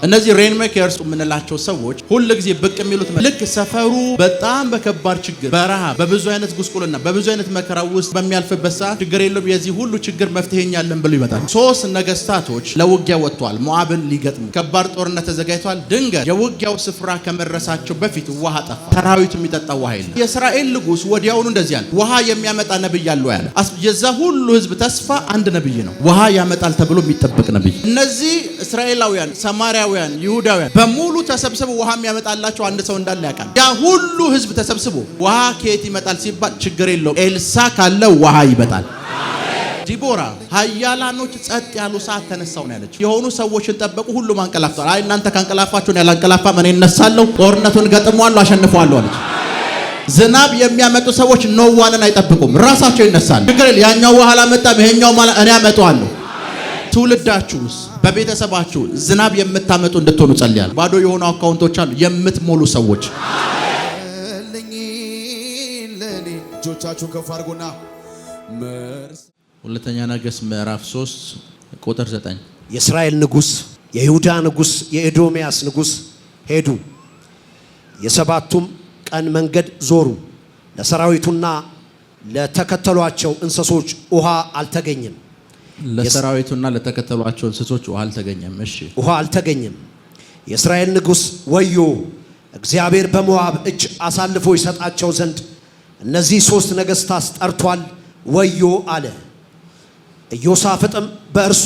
እነዚህ ሬን ሜከርስ የምንላቸው ሰዎች ሁሉ ጊዜ ብቅ የሚሉት ልክ ሰፈሩ በጣም በከባድ ችግር፣ በረሃብ፣ በብዙ አይነት ጉስቁልና፣ በብዙ አይነት መከራ ውስጥ በሚያልፍበት ሰዓት ችግር የለውም የዚህ ሁሉ ችግር መፍትሄኛለን ብለው ይመጣል። 3 ነገስታቶች ለውጊያ ወጥተዋል። ሞዓብን ሊገጥሙ ከባድ ጦርነት ተዘጋጅቷል። ድንገት የውጊያው ስፍራ ከመድረሳቸው በፊት ውሃ ጠፋ። ሰራዊቱ የሚጠጣ ውሃ የለም። የእስራኤል ንጉስ ወዲያውኑ እንደዚህ አለ፣ ውሃ የሚያመጣ ነብይ አለው ያለ። የዛ ሁሉ ህዝብ ተስፋ አንድ ነብይ ነው፣ ውሃ ያመጣል ተብሎ የሚጠበቅ ነብይ። እነዚህ እስራኤላውያን፣ ሰማርያውያን፣ ይሁዳውያን በሙሉ ተሰብስበው ውሃ የሚያመጣላቸው አንድ ሰው እንዳለ ያውቃል። ያ ሁሉ ህዝብ ተሰብስቦ ውሃ ከየት ይመጣል ሲባል ችግር የለውም ኤልሳ ካለ ውሃ ይመጣል። ዲቦራ ኃያላኖች ጸጥ ያሉ ሰዓት ተነሳው ነው ያለች። የሆኑ ሰዎችን ጠበቁ፣ ሁሉም አንቀላፍተዋል። አይ እናንተ ካንቀላፋችሁን ያላንቀላፋ እኔ እነሳለሁ፣ ጦርነቱን ገጥሟለሁ፣ አሸንፈዋለሁ አለች። ዝናብ የሚያመጡ ሰዎች ኖዋንን አይጠብቁም፣ ራሳቸው ይነሳሉ። ችግር የለም ያኛው ውሃ አላመጣም ይሄኛው ማለት እኔ አመጣዋለሁ። ትውልዳችሁስ በቤተሰባችሁ ዝናብ የምታመጡ እንድትሆኑ ጸልያለሁ። ባዶ የሆኑ አካውንቶች አሉ የምትሞሉ ሰዎች እጆቻችሁን ከፍ አድርጉና ሁለተኛ ነገሥት ምዕራፍ 3 ቁጥር 9 የእስራኤል ንጉስ፣ የይሁዳ ንጉስ፣ የኤዶምያስ ንጉስ ሄዱ። የሰባቱም ቀን መንገድ ዞሩ። ለሰራዊቱና ለተከተሏቸው እንስሶች ውሃ አልተገኘም። ለሰራዊቱና ለተከተሏቸው እንስሶች ውሃ አልተገኘም። እሺ ውሃ አልተገኘም። የእስራኤል ንጉስ ወዮ፣ እግዚአብሔር በሞዓብ እጅ አሳልፎ ይሰጣቸው ዘንድ እነዚህ 3 ነገስታት ጠርቷል፣ ወዮ አለ። ኢዮሳፍጥም በእርሱ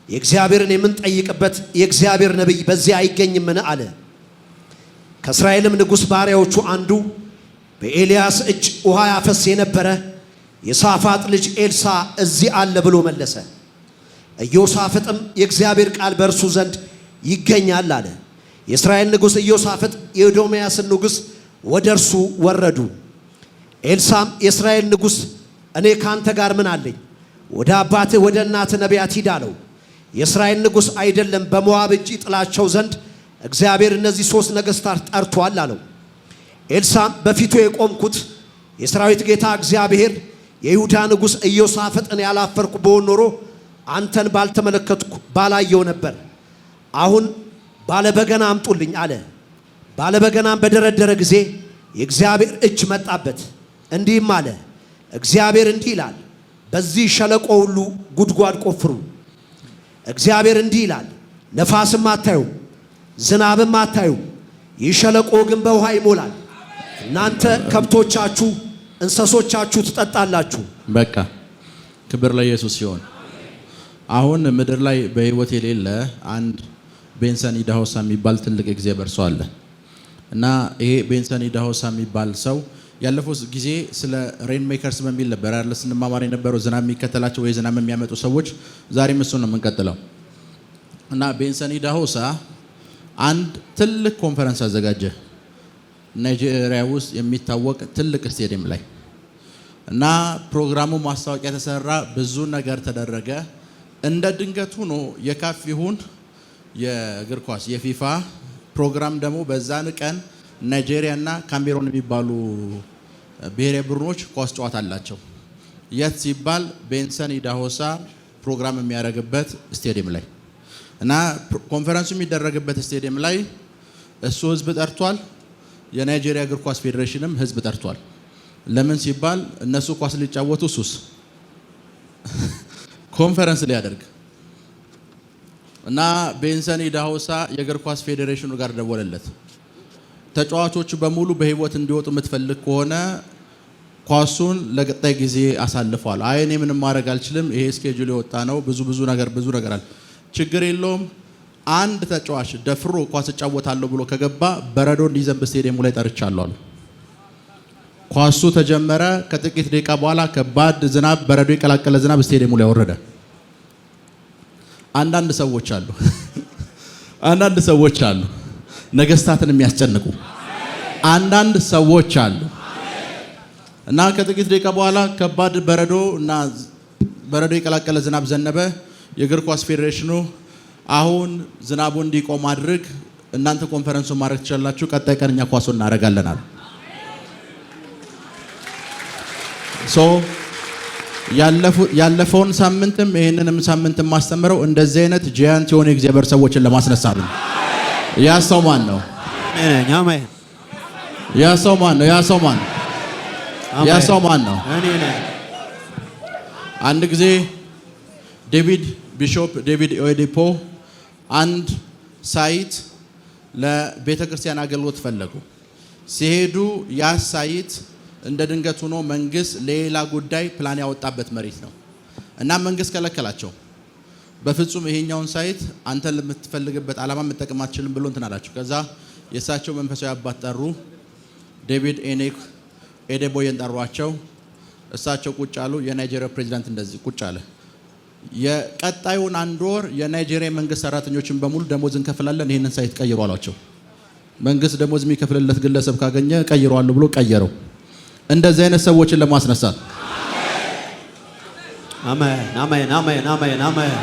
የእግዚአብሔርን የምንጠይቅበት የእግዚአብሔር ነቢይ በዚያ አይገኝምን አለ። ከእስራኤልም ንጉስ ባሪያዎቹ አንዱ በኤልያስ እጅ ውሃ ያፈስ የነበረ የሳፋጥ ልጅ ኤልሳ እዚህ አለ ብሎ መለሰ። ኢዮሳፍጥም የእግዚአብሔር ቃል በእርሱ ዘንድ ይገኛል አለ። የእስራኤል ንጉስ ኢዮሳፍጥ የኤዶምያስን ንጉስ ወደ እርሱ ወረዱ። ኤልሳም የእስራኤል ንጉስ እኔ ካንተ ጋር ምን አለኝ? ወደ አባትህ ወደ እናትህ ነቢያት ሂድ አለው። የእስራኤል ንጉስ አይደለም በሞዓብ እጅ ጥላቸው ዘንድ እግዚአብሔር እነዚህ 3 ነገስታት ጠርቷል አለው። ኤልሳም በፊቱ የቆምኩት የሰራዊት ጌታ እግዚአብሔር የይሁዳ ንጉስ ኢዮሳፍጥን ያላፈርኩ በሆን ኖሮ አንተን ባልተመለከትኩ ባላየው ነበር። አሁን ባለበገና አምጡልኝ አለ። ባለበገናም በደረደረ ጊዜ የእግዚአብሔር እጅ መጣበት። እንዲህም አለ፣ እግዚአብሔር እንዲህ ይላል፣ በዚህ ሸለቆ ሁሉ ጉድጓድ ቆፍሩ። እግዚአብሔር እንዲህ ይላል፣ ነፋስም አታዩም፣ ዝናብም አታዩም፣ ይህ ሸለቆ ግን በውሃ ይሞላል። እናንተ ከብቶቻችሁ፣ እንስሶቻችሁ ትጠጣላችሁ። በቃ ክብር ለኢየሱስ ይሁን። አሁን ምድር ላይ በህይወት የሌለ አንድ ቤንሰን ኢዳሆሳ የሚባል ትልቅ እግዚአብሔር ሰው አለ እና ይሄ ቤንሰን ኢዳሆሳ የሚባል ሰው ያለፈው ጊዜ ስለ ሬን ሜከርስ በሚል ነበር አይደል ስንማማር የነበረው፣ ዝናብ የሚከተላቸው ወይ ዝናብ የሚያመጡ ሰዎች። ዛሬም እሱን ነው የምንቀጥለው እና ቤንሰን ኢዳሆሳ አንድ ትልቅ ኮንፈረንስ አዘጋጀ ናይጄሪያ ውስጥ የሚታወቅ ትልቅ ስቴዲየም ላይ እና ፕሮግራሙ ማስታወቂያ ተሰራ፣ ብዙ ነገር ተደረገ። እንደ ድንገት ሆኖ የካፍ ይሁን የእግር ኳስ የፊፋ ፕሮግራም ደግሞ በዛን ቀን ናይጄሪያ እና ካሜሩን የሚባሉ ብሔራዊ ቡድኖች ኳስ ጨዋታ አላቸው። የት ሲባል ቤንሰን ኢዳሆሳ ፕሮግራም የሚያደርግበት ስቴዲየም ላይ እና ኮንፈረንሱ የሚደረግበት ስቴዲየም ላይ እሱ ህዝብ ጠርቷል። የናይጄሪያ እግር ኳስ ፌዴሬሽንም ህዝብ ጠርቷል። ለምን ሲባል እነሱ ኳስ ሊጫወቱ ሱስ ኮንፈረንስ ሊያደርግ እና ቤንሰን ኢዳሆሳ የእግር ኳስ ፌዴሬሽኑ ጋር ደወለለት። ተጫዋቾቹ በሙሉ በህይወት እንዲወጡ የምትፈልግ ከሆነ ኳሱን ለቀጣይ ጊዜ አሳልፈዋል። አይ እኔ ምንም ማድረግ አልችልም፣ ይሄ ስኬጁል የወጣ ነው፣ ብዙ ነገር አለ። ችግር የለውም፣ አንድ ተጫዋች ደፍሮ ኳስ እጫወታለሁ ብሎ ከገባ በረዶ እንዲዘንብ ስቴዲየሙ ላይ ጠርቻለሁ አሉ። ኳሱ ተጀመረ። ከጥቂት ደቂቃ በኋላ ከባድ ዝናብ፣ በረዶ የቀላቀለ ዝናብ ስቴዲየሙ ላይ ወረደ። አንዳንድ ሰዎች አሉ ነገስታትን የሚያስጨንቁ አንዳንድ ሰዎች አሉ እና ከጥቂት ደቂቃ በኋላ ከባድ በረዶ እና በረዶ የቀላቀለ ዝናብ ዘነበ። የእግር ኳስ ፌዴሬሽኑ አሁን ዝናቡ እንዲቆም አድርግ፣ እናንተ ኮንፈረንሱን ማድረግ ትችላላችሁ፣ ቀጣይ ቀን እኛ ኳሱን እናደርጋለን አሉ። ያለፈውን ሳምንትም ይሄንንም ሳምንት ማስተምረው እንደዚህ አይነት ጂያንት የሆነ እግዚአብሔር ሰዎችን ለማስነሳት ነው። ያ ሰው ማን ነው? አሜን። ያ ሰው ማን ነው? ያ ሰው ማን? ያ ሰው ማን ነው? እኔ ነኝ። አንድ ጊዜ ቢሾፕ ዴቪድ ኦየዴፖ አንድ ሳይት ለቤተ ክርስቲያን አገልግሎት ፈለጉ። ሲሄዱ ያ ሳይት እንደ ድንገት ሆኖ መንግስት ሌላ ጉዳይ ፕላን ያወጣበት መሬት ነው እና መንግስት ከለከላቸው። በፍጹም ይሄኛውን ሳይት አንተን ለምትፈልግበት ዓላማ መጠቀም አትችልም ብሎ እንትን አላቸው። ከዛ የእሳቸው መንፈሳዊ አባት ጠሩ። ዴቪድ ኦየዴፖን ጠሯቸው። እሳቸው ቁጭ አሉ። የናይጄሪያ ፕሬዚዳንት እንደዚህ ቁጭ አለ። የቀጣዩን አንድ ወር የናይጄሪያ መንግስት ሰራተኞችን በሙሉ ደሞዝ እንከፍላለን፣ ይሄንን ሳይት ቀይሩ አሏቸው። መንግስት ደሞዝ የሚከፍልለት ግለሰብ ካገኘ ቀይሯል ብሎ ቀየረው። እንደዚህ አይነት ሰዎችን ለማስነሳት አሜን አሜን አሜን አሜን አሜን።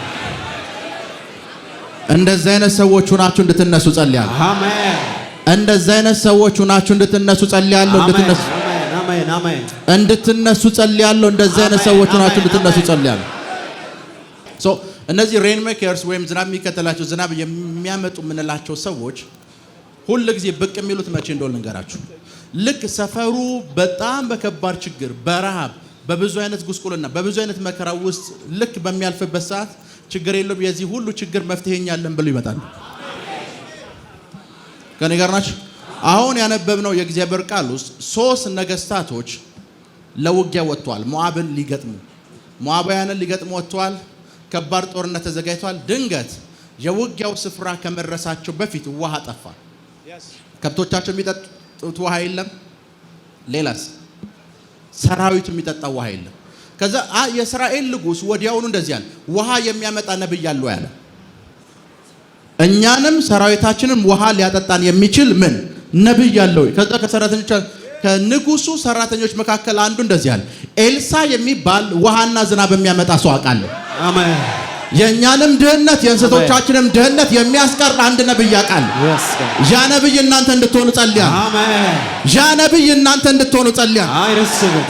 እንደዚህ አይነት ሰዎች ሆናችሁ እንድትነሱ ጸልያለሁ። አሜን። እንደዚህ አይነት ሰዎች ሆናችሁ እንድትነሱ ጸልያለሁ። እንድትነሱ አሜን አሜን። እንድትነሱ ጸልያለሁ። እንደዚህ አይነት ሰዎች ሆናችሁ እንድትነሱ ጸልያለሁ። እነዚህ ሬን ሜከርስ ወይም ዝናብ የሚከተላቸው ዝናብ የሚያመጡ የምንላቸው ሰዎች ሁል ጊዜ ብቅ የሚሉት መቼ እንደሆነ ልንገራችሁ። ልክ ሰፈሩ በጣም በከባድ ችግር፣ በረሃብ፣ በብዙ አይነት ጉስቁልና፣ በብዙ አይነት መከራ ውስጥ ልክ በሚያልፍበት ሰዓት ችግር የለውም የዚህ ሁሉ ችግር መፍትሄኛለን ብለው ይመጣሉ። ከኔ ጋር ናችሁ? አሁን ያነበብነው የእግዚአብሔር ቃል ውስጥ 3 ነገስታቶች ለውጊያ ወጥተዋል። ሞዓብን ሊገጥሙ ሞዓባውያንን ሊገጥሙ ወጥተዋል። ከባድ ጦርነት ተዘጋጅቷል። ድንገት የውጊያው ስፍራ ከመድረሳቸው በፊት ውሃ ጠፋ። ከብቶቻቸው የሚጠጡት ውሃ የለም። ሌላስ ሰራዊቱ የሚጠጣው ውሃ የለም። ከዛ የእስራኤል ንጉሥ ወዲያውኑ እንደዚህ ያለ ውሃ የሚያመጣ ነብይ ያለው ያለ እኛንም ሰራዊታችንም ውሃ ሊያጠጣን የሚችል ምን ነብይ ያለው። ከዛ ከንጉሱ ሰራተኞች መካከል አንዱ እንደዚህ ያለ ኤልሳ የሚባል ውሃና ዝናብ የሚያመጣ ሰው አውቃለሁ። አሜን። የእኛንም ድህነት የእንስቶቻችንም ድህነት የሚያስቀር አንድ ነብይ አውቃለሁ። ያ ነብይ እናንተ እንድትሆኑ ጸልያለሁ። አሜን። ያ ነብይ እናንተ እንድትሆኑ ጸልያለሁ። አይረስበት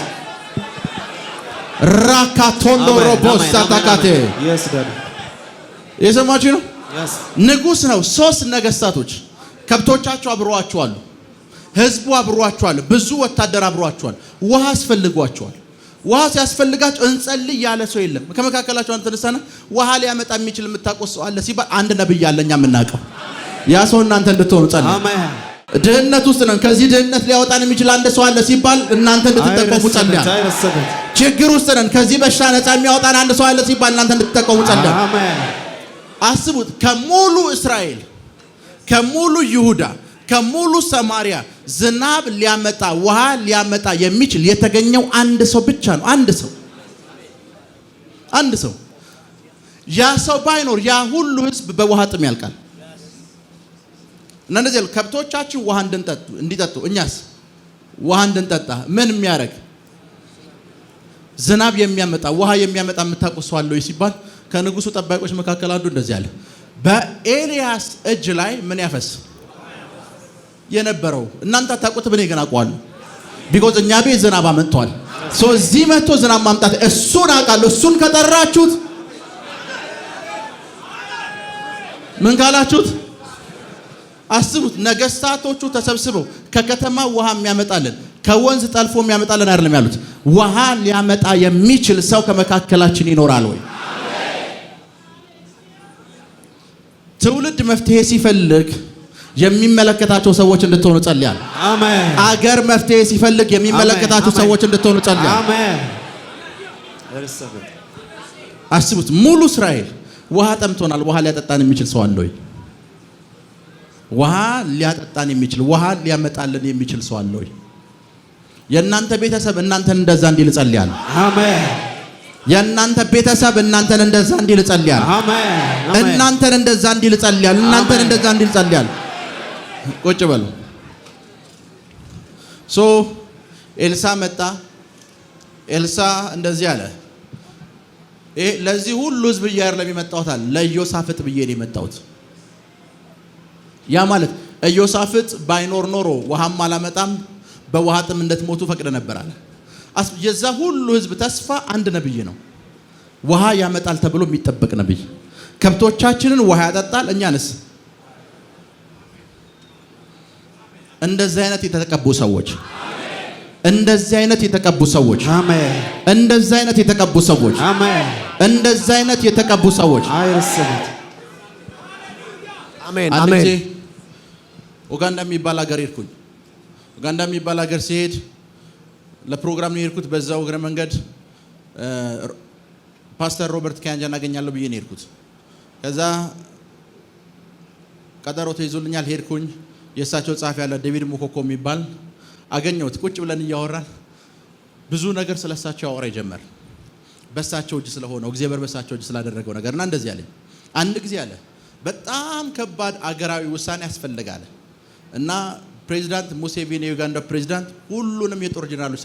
ራካቶንዶ ሮቦስ ታካቴ የሰማችሁ ነው። ንጉስ ነው። 3 ነገስታቶች ከብቶቻቸው አብረዋቸዋል። ህዝቡ አብረዋቸዋል። ብዙ ወታደር አብረዋቸዋል። ውሃ ያስፈልጓቸዋል። ውሃ ሲያስፈልጋቸው እንጸልይ ያለ ሰው የለም። ከመካከላቸው አንተ ተነሳና ውሃ ሊያመጣ የሚችል የምታውቁት ሰው አለ ሲባል አንድ ነብይ አለኛ የምናውቀው ያ ሰው እናንተ እንድትሆኑ ጸልይ። አሜን። ድህነት ውስጥ ነን። ከዚህ ድህነት ሊያወጣን የሚችል አንድ ሰው አለ ሲባል እናንተ እንድትጠቀሙ ጸልይ። ችግር ውስጥ ነን። ከዚህ በሽታ ነፃ የሚያወጣን አንድ ሰው አለ ሲባል እናንተ እንድትጠቀሙ ጸልይ። አሜን። አስቡት፣ ከሙሉ እስራኤል፣ ከሙሉ ይሁዳ፣ ከሙሉ ሰማሪያ ዝናብ ሊያመጣ ውሃ ሊያመጣ የሚችል የተገኘው አንድ ሰው ብቻ ነው። አንድ ሰው። ያ ሰው ባይኖር ያ ሁሉ ህዝብ በውሃ ጥም ያልቃል። እና እንደዚህ ከብቶቻችን ውሃ እንዲጠጡ እኛስ ውሃ እንድንጠጣ ምን የሚያደርግ ዝናብ የሚያመጣ ውሃ የሚያመጣ የምታውቁት ሰው አለው ሲባል ከንጉሱ ጠባቂዎች መካከል አንዱ እንደዚህ አለ። በኤልያስ እጅ ላይ ምን ያፈስ የነበረው እናንተ አታውቁት፣ እኔ ግን አውቀዋለሁ። ቢኮዝ እኛ ቤት ዝናብ አመጥቷል። እዚህ መጥቶ ዝናብ ማምጣት እሱን አውቃለሁ። እሱን ከጠራችሁት ምን ካላችሁት አስቡት። ነገስታቶቹ ተሰብስበው ከከተማ ውሃ የሚያመጣልን ከወንዝ ጠልፎ የሚያመጣልን አይደለም ያሉት። ውሃ ሊያመጣ የሚችል ሰው ከመካከላችን ይኖራል ወይ? ትውልድ መፍትሄ ሲፈልግ የሚመለከታቸው ሰዎች እንድትሆኑ ጸልያለሁ። አሜን። አገር መፍትሄ ሲፈልግ የሚመለከታቸው ሰዎች እንድትሆኑ ጸልያለሁ። አሜን። አስቡት፣ ሙሉ እስራኤል ውሃ ጠምቶናል። ውሃ ሊያጠጣን የሚችል ሰው አለ ወይ? ውሃ ሊያጠጣን የሚችል ውሃ ሊያመጣልን የሚችል ሰው አለ ወይ? የእናንተ ቤተሰብ እናንተን እንደዛ እንዲል ጸልያለሁ። አሜን። የእናንተ ቤተሰብ እናንተን እንደዛ እንዲል ጸልያለሁ። አሜን። እናንተን እንደዛ እንዲል ጸልያለሁ። እናንተን እንደዛ እንዲል ጸልያለሁ። ቁጭ በሉ። ኤልሳ መጣ። ኤልሳ እንደዚህ አለ፣ ለዚህ ሁሉ ህዝብ ብዬ አይደለም የመጣሁት አለ፣ ለኢዮሳፍጥ ብዬ ነው የመጣሁት። ያ ማለት ኢዮሳፍጥ ባይኖር ኖሮ ውሃም አላመጣም፣ በውሃ ጥም እንድትሞቱ ፈቅደ ነበር አለ። የዛ ሁሉ ህዝብ ተስፋ አንድ ነብይ ነው፣ ውሃ ያመጣል ተብሎ የሚጠበቅ ነብይ። ከብቶቻችንን ውሃ ያጠጣል፣ እኛንስ እንደዚህ አይነት የተቀቡ ሰዎች እንደዚህ አይነት የተቀቡ ሰዎች አሜን እንደዚህ አይነት የተቀቡ ሰዎች አሜን እንደዚህ አይነት የተቀቡ ሰዎች አይረስበት አሜን አንድ አሜን ጊዜ ኡጋንዳ የሚባል ሀገር ሄድኩኝ። ኡጋንዳ የሚባል ሀገር ሲሄድ ለፕሮግራም ነው የሄድኩት። በዛው እግረ መንገድ ፓስተር ሮበርት ካያንጃን አገኛለሁ ብዬ ነው የሄድኩት። ከዛ ቀጠሮ ተይዞልኛል ሄድኩኝ። የእሳቸው ጻፊ ያለ ዴቪድ ሙኮኮ የሚባል አገኘሁት። ቁጭ ብለን እያወራን ብዙ ነገር ስለሳቸው አወራ ጀመር። በሳቸው እጅ ስለሆነው እግዚአብሔር በሳቸው እጅ ስላደረገው ነገርና እንደዚህ አለኝ። አንድ ጊዜ አለ በጣም ከባድ አገራዊ ውሳኔ ያስፈልጋል እና ፕሬዚዳንት ሙሴቪኒ የዩጋንዳ ፕሬዚዳንት ሁሉንም የጦር ጀነራሎች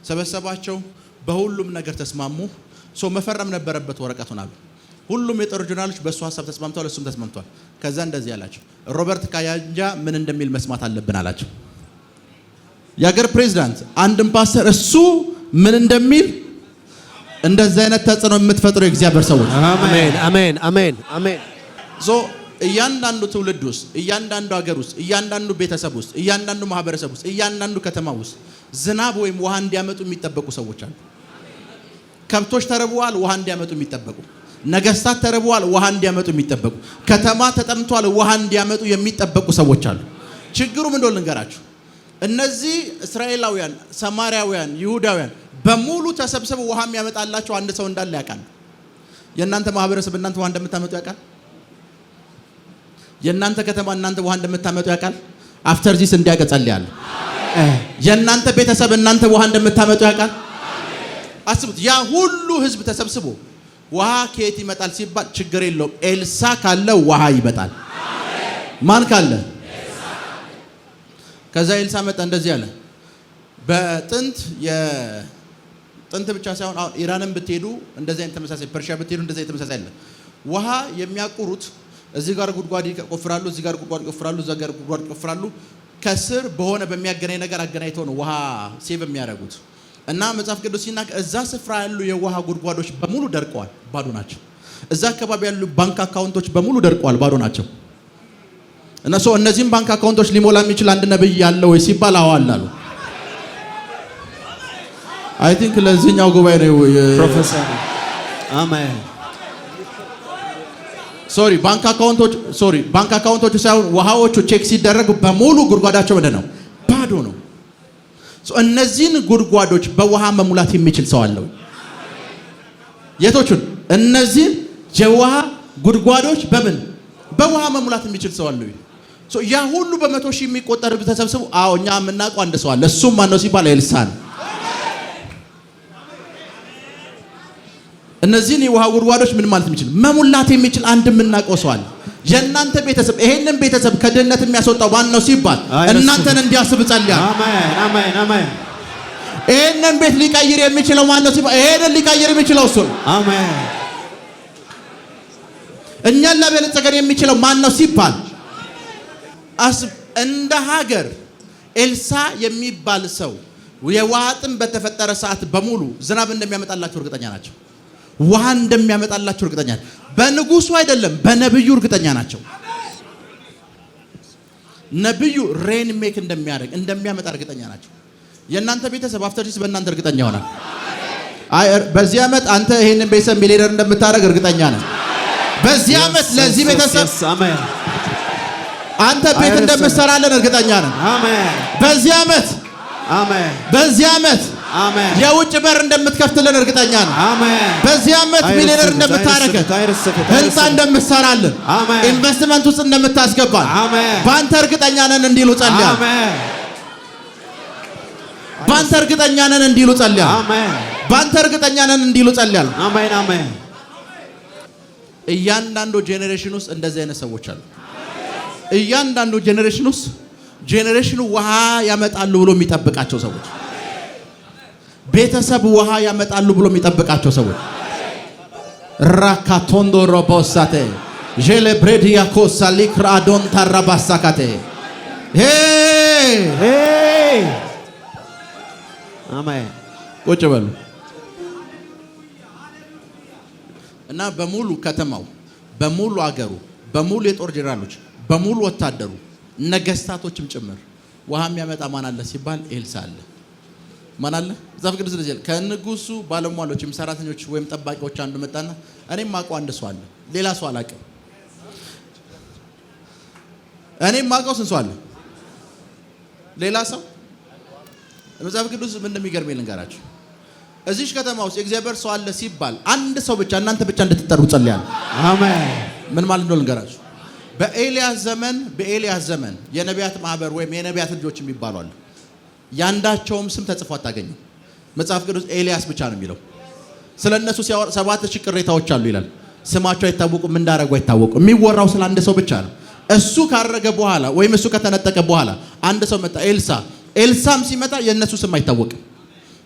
ሰበሰባቸው። በሁሉም ነገር ተስማሙ። መፈረም ነበረበት ወረቀቱን አሉ። ሁሉም የጦር ጀነራሎች በሱ ሐሳብ ተስማምተዋል፣ እሱም ተስማምቷል። ከዛ እንደዚህ አላቸው፣ ሮበርት ካያንጃ ምን እንደሚል መስማት አለብን አላቸው። የሀገር ፕሬዚዳንት አንድም ፓስተር እሱ ምን እንደሚል እንደዚህ አይነት ተጽዕኖ የምትፈጥሩ የእግዚአብሔር ሰዎች አሜን አሜን አሜን አሜን እያንዳንዱ ትውልድ ውስጥ እያንዳንዱ ሀገር ውስጥ እያንዳንዱ ቤተሰብ ውስጥ እያንዳንዱ ማህበረሰብ ውስጥ እያንዳንዱ ከተማ ውስጥ ዝናብ ወይም ውሃ እንዲያመጡ የሚጠበቁ ሰዎች አሉ። ከብቶች ተርበዋል፣ ውሃ እንዲያመጡ የሚጠበቁ ነገስታት ተርበዋል፣ ውሃ እንዲያመጡ የሚጠበቁ ከተማ ተጠምቷል፣ ውሃ እንዲያመጡ የሚጠበቁ ሰዎች አሉ። ችግሩ ምን እንደሆነ ልንገራችሁ። እነዚህ እስራኤላውያን፣ ሰማርያውያን፣ ይሁዳውያን በሙሉ ተሰብስበው ውሃ የሚያመጣላቸው አንድ ሰው እንዳለ ያውቃል። የእናንተ ማህበረሰብ እናንተ ውሃ እንደምታመጡ ያውቃል። የእናንተ ከተማ እናንተ ውሃ እንደምታመጡ ያውቃል። አፍተር ዚስ እንዲያውቅ ጸልያለሁ። የእናንተ ቤተሰብ እናንተ ውሃ እንደምታመጡ ያውቃል። አስቡት፣ ያ ሁሉ ህዝብ ተሰብስቦ ውሃ ከየት ይመጣል ሲባል ችግር የለውም ኤልሳ ካለ ውሃ ይመጣል። ማን ካለ? ከዛ ኤልሳ መጣ። እንደዚህ አለ። ጥንት ብቻ ሳይሆን አሁን ኢራንን ብትሄዱ እንደዚህ አይነት ተመሳሳይ፣ ፐርሺያ ብትሄዱ እንደዚህ አይነት ተመሳሳይ አለ። ውሃ የሚያቁሩት እዚህ ጋር ጉድጓድ ይቆፍራሉ፣ እዚህ ጋር ጉድጓድ ይቆፍራሉ፣ እዛ ጋር ጉድጓድ ይቆፍራሉ። ከስር በሆነ በሚያገናኝ ነገር አገናኝተው ነው ውሃ ሴቭ የሚያደርጉት። እና መጽሐፍ ቅዱስ ሲናገር እዛ ስፍራ ያሉ የውሃ ጉድጓዶች በሙሉ ደርቀዋል፣ ባዶ ናቸው። እዛ አካባቢ ያሉ ባንክ አካውንቶች በሙሉ ደርቀዋል፣ ባዶ ናቸው። እነሱ እነዚህም ባንክ አካውንቶች ሊሞላ የሚችል አንድ ነብይ ያለ ወይ ሲባል አዋል አሉ። አይ ቲንክ ለዚህኛው ጉባኤ ነው ፕሮፌሰር አሜን ባንክ አካውንቶች ሳይሆን ውሃዎቹ ቼክ ሲደረጉ በሙሉ ጉድጓዳቸው ምንድን ነው? ባዶ ነው። እነዚህን ጉድጓዶች በውሃ መሙላት የሚችል ሰው አለው? የቶቹን? እነዚህን የውሃ ጉድጓዶች በውሃ መሙላት የሚችል ሰው አለው? ያ ሁሉ በመቶ ሺህ የሚቆጠር ተሰብስቡ። አዎ እኛ የምናውቀው አንድ ሰው አለ። እሱም ማን ነው ሲባል ኤልሳ ነው። እነዚህን የውሃ ጉድጓዶች ምን ማለት የሚችል መሙላት የሚችል አንድ የምናውቀው ሰው አለ። የእናንተ ቤተሰብ ይሄንን ቤተሰብ ከድህነት የሚያስወጣው ማን ነው ሲባል እናንተን እንዲያስብ ጸልያለሁ። አሜን አሜን አሜን። ይሄንን ቤት ሊቀይር የሚችለው ማን ነው ሲባል ይሄንን ሊቀይር የሚችለው እሱ ነው። አሜን። እኛን ለበለጸገን የሚችለው ማን ነው ሲባል እንደ ሀገር ኤልሳ የሚባል ሰው የውሃ ጥም በተፈጠረ ሰዓት በሙሉ ዝናብ እንደሚያመጣላቸው እርግጠኛ ናቸው። ውሃ እንደሚያመጣላቸው እርግጠኛ ናቸው። በንጉሱ አይደለም በነብዩ እርግጠኛ ናቸው። ነብዩ ሬን ሜክ እንደሚያመጣ እርግጠኛ ናቸው። የእናንተ ቤተሰብ አፍተርጂስ በእናንተ እርግጠኛ ይሆናል። በዚህ ዓመት አንተ ይሄንን ቤተሰብ ሚሊዮነር እንደምታደርግ እርግጠኛ ነህ። በዚህ ዓመት ለዚህ ቤተሰብ አንተ ቤት እንደምትሰራለን እርግጠኛ ነህ። በዚህ ዓመት የውጭ በር እንደምትከፍትልን እርግጠኛ ነን። በዚህ ዓመት ሚሊዮነር እንደምታረገን፣ ህንፃ እንደምትሰራልን፣ ኢንቨስትመንት ውስጥ እንደምታስገባን ባንተ እርግጠኛ ነን እንዲሉ ጸልያል። ባንተ እርግጠኛ ነን እንዲሉ ጸልያል። ባንተ እርግጠኛ ነን እንዲሉ ጸልያል። እያንዳንዱ ጄኔሬሽን ውስጥ እንደዚህ አይነት ሰዎች አሉ። እያንዳንዱ ጄኔሬሽን ውስጥ ጄኔሬሽኑ ውሃ ያመጣሉ ብሎ የሚጠብቃቸው ሰዎች፣ ቤተሰብ ውሃ ያመጣሉ ብሎ የሚጠብቃቸው ሰዎች ራካቶንዶ ሮቦሳቴ ጄሌ ብሬዲያ ኮሳሊ ክራዶን ታራባሳካቴ አሜን። ቁጭ በሉ እና በሙሉ ከተማው፣ በሙሉ አገሩ፣ በሙሉ የጦር ጄኔራሎች፣ በሙሉ ወታደሩ፣ ነገስታቶችም ጭምር ውሃ የሚያመጣ ማን አለ ሲባል ኤልሳ አለ። ማን አለ? መጽሐፍ ቅዱስ እንደዚህ ይላል። ከንጉሱ ባለሟሎች ወይም ሰራተኞች ወይም ጠባቂዎች አንዱ መጣና እኔም ማውቀው አንድ ሰው አለ፣ ሌላ ሰው አላውቅም። እኔም ማውቀው ስንት ሰው አለ? ሌላ ሰው። መጽሐፍ ቅዱስ ምን እንደሚገርም ልንገራችሁ። እዚህ ከተማ ውስጥ የእግዚአብሔር ሰው አለ ሲባል አንድ ሰው ብቻ እናንተ ብቻ እንድትጠሩ ጸልያለሁ። አሜን። ምን ማለት ነው ልንገራችሁ። በኤልያስ ዘመን የነቢያት ማህበር ወይም የነቢያት ልጆች የሚባሉ አሉ። ያንዳቸውም ስም ተጽፎ አታገኙ። መጽሐፍ ቅዱስ ኤልያስ ብቻ ነው የሚለው። ስለነሱ ሲያወራ 7000 ቅሬታዎች አሉ ይላል። ስማቸው አይታወቁም፣ እንዳረጉ አይታወቁም። የሚወራው ስለ አንድ ሰው ብቻ ነው። እሱ ካረገ በኋላ ወይም እሱ ከተነጠቀ በኋላ አንድ ሰው መጣ፣ ኤልሳ። ኤልሳም ሲመጣ የነሱ ስም አይታወቅም።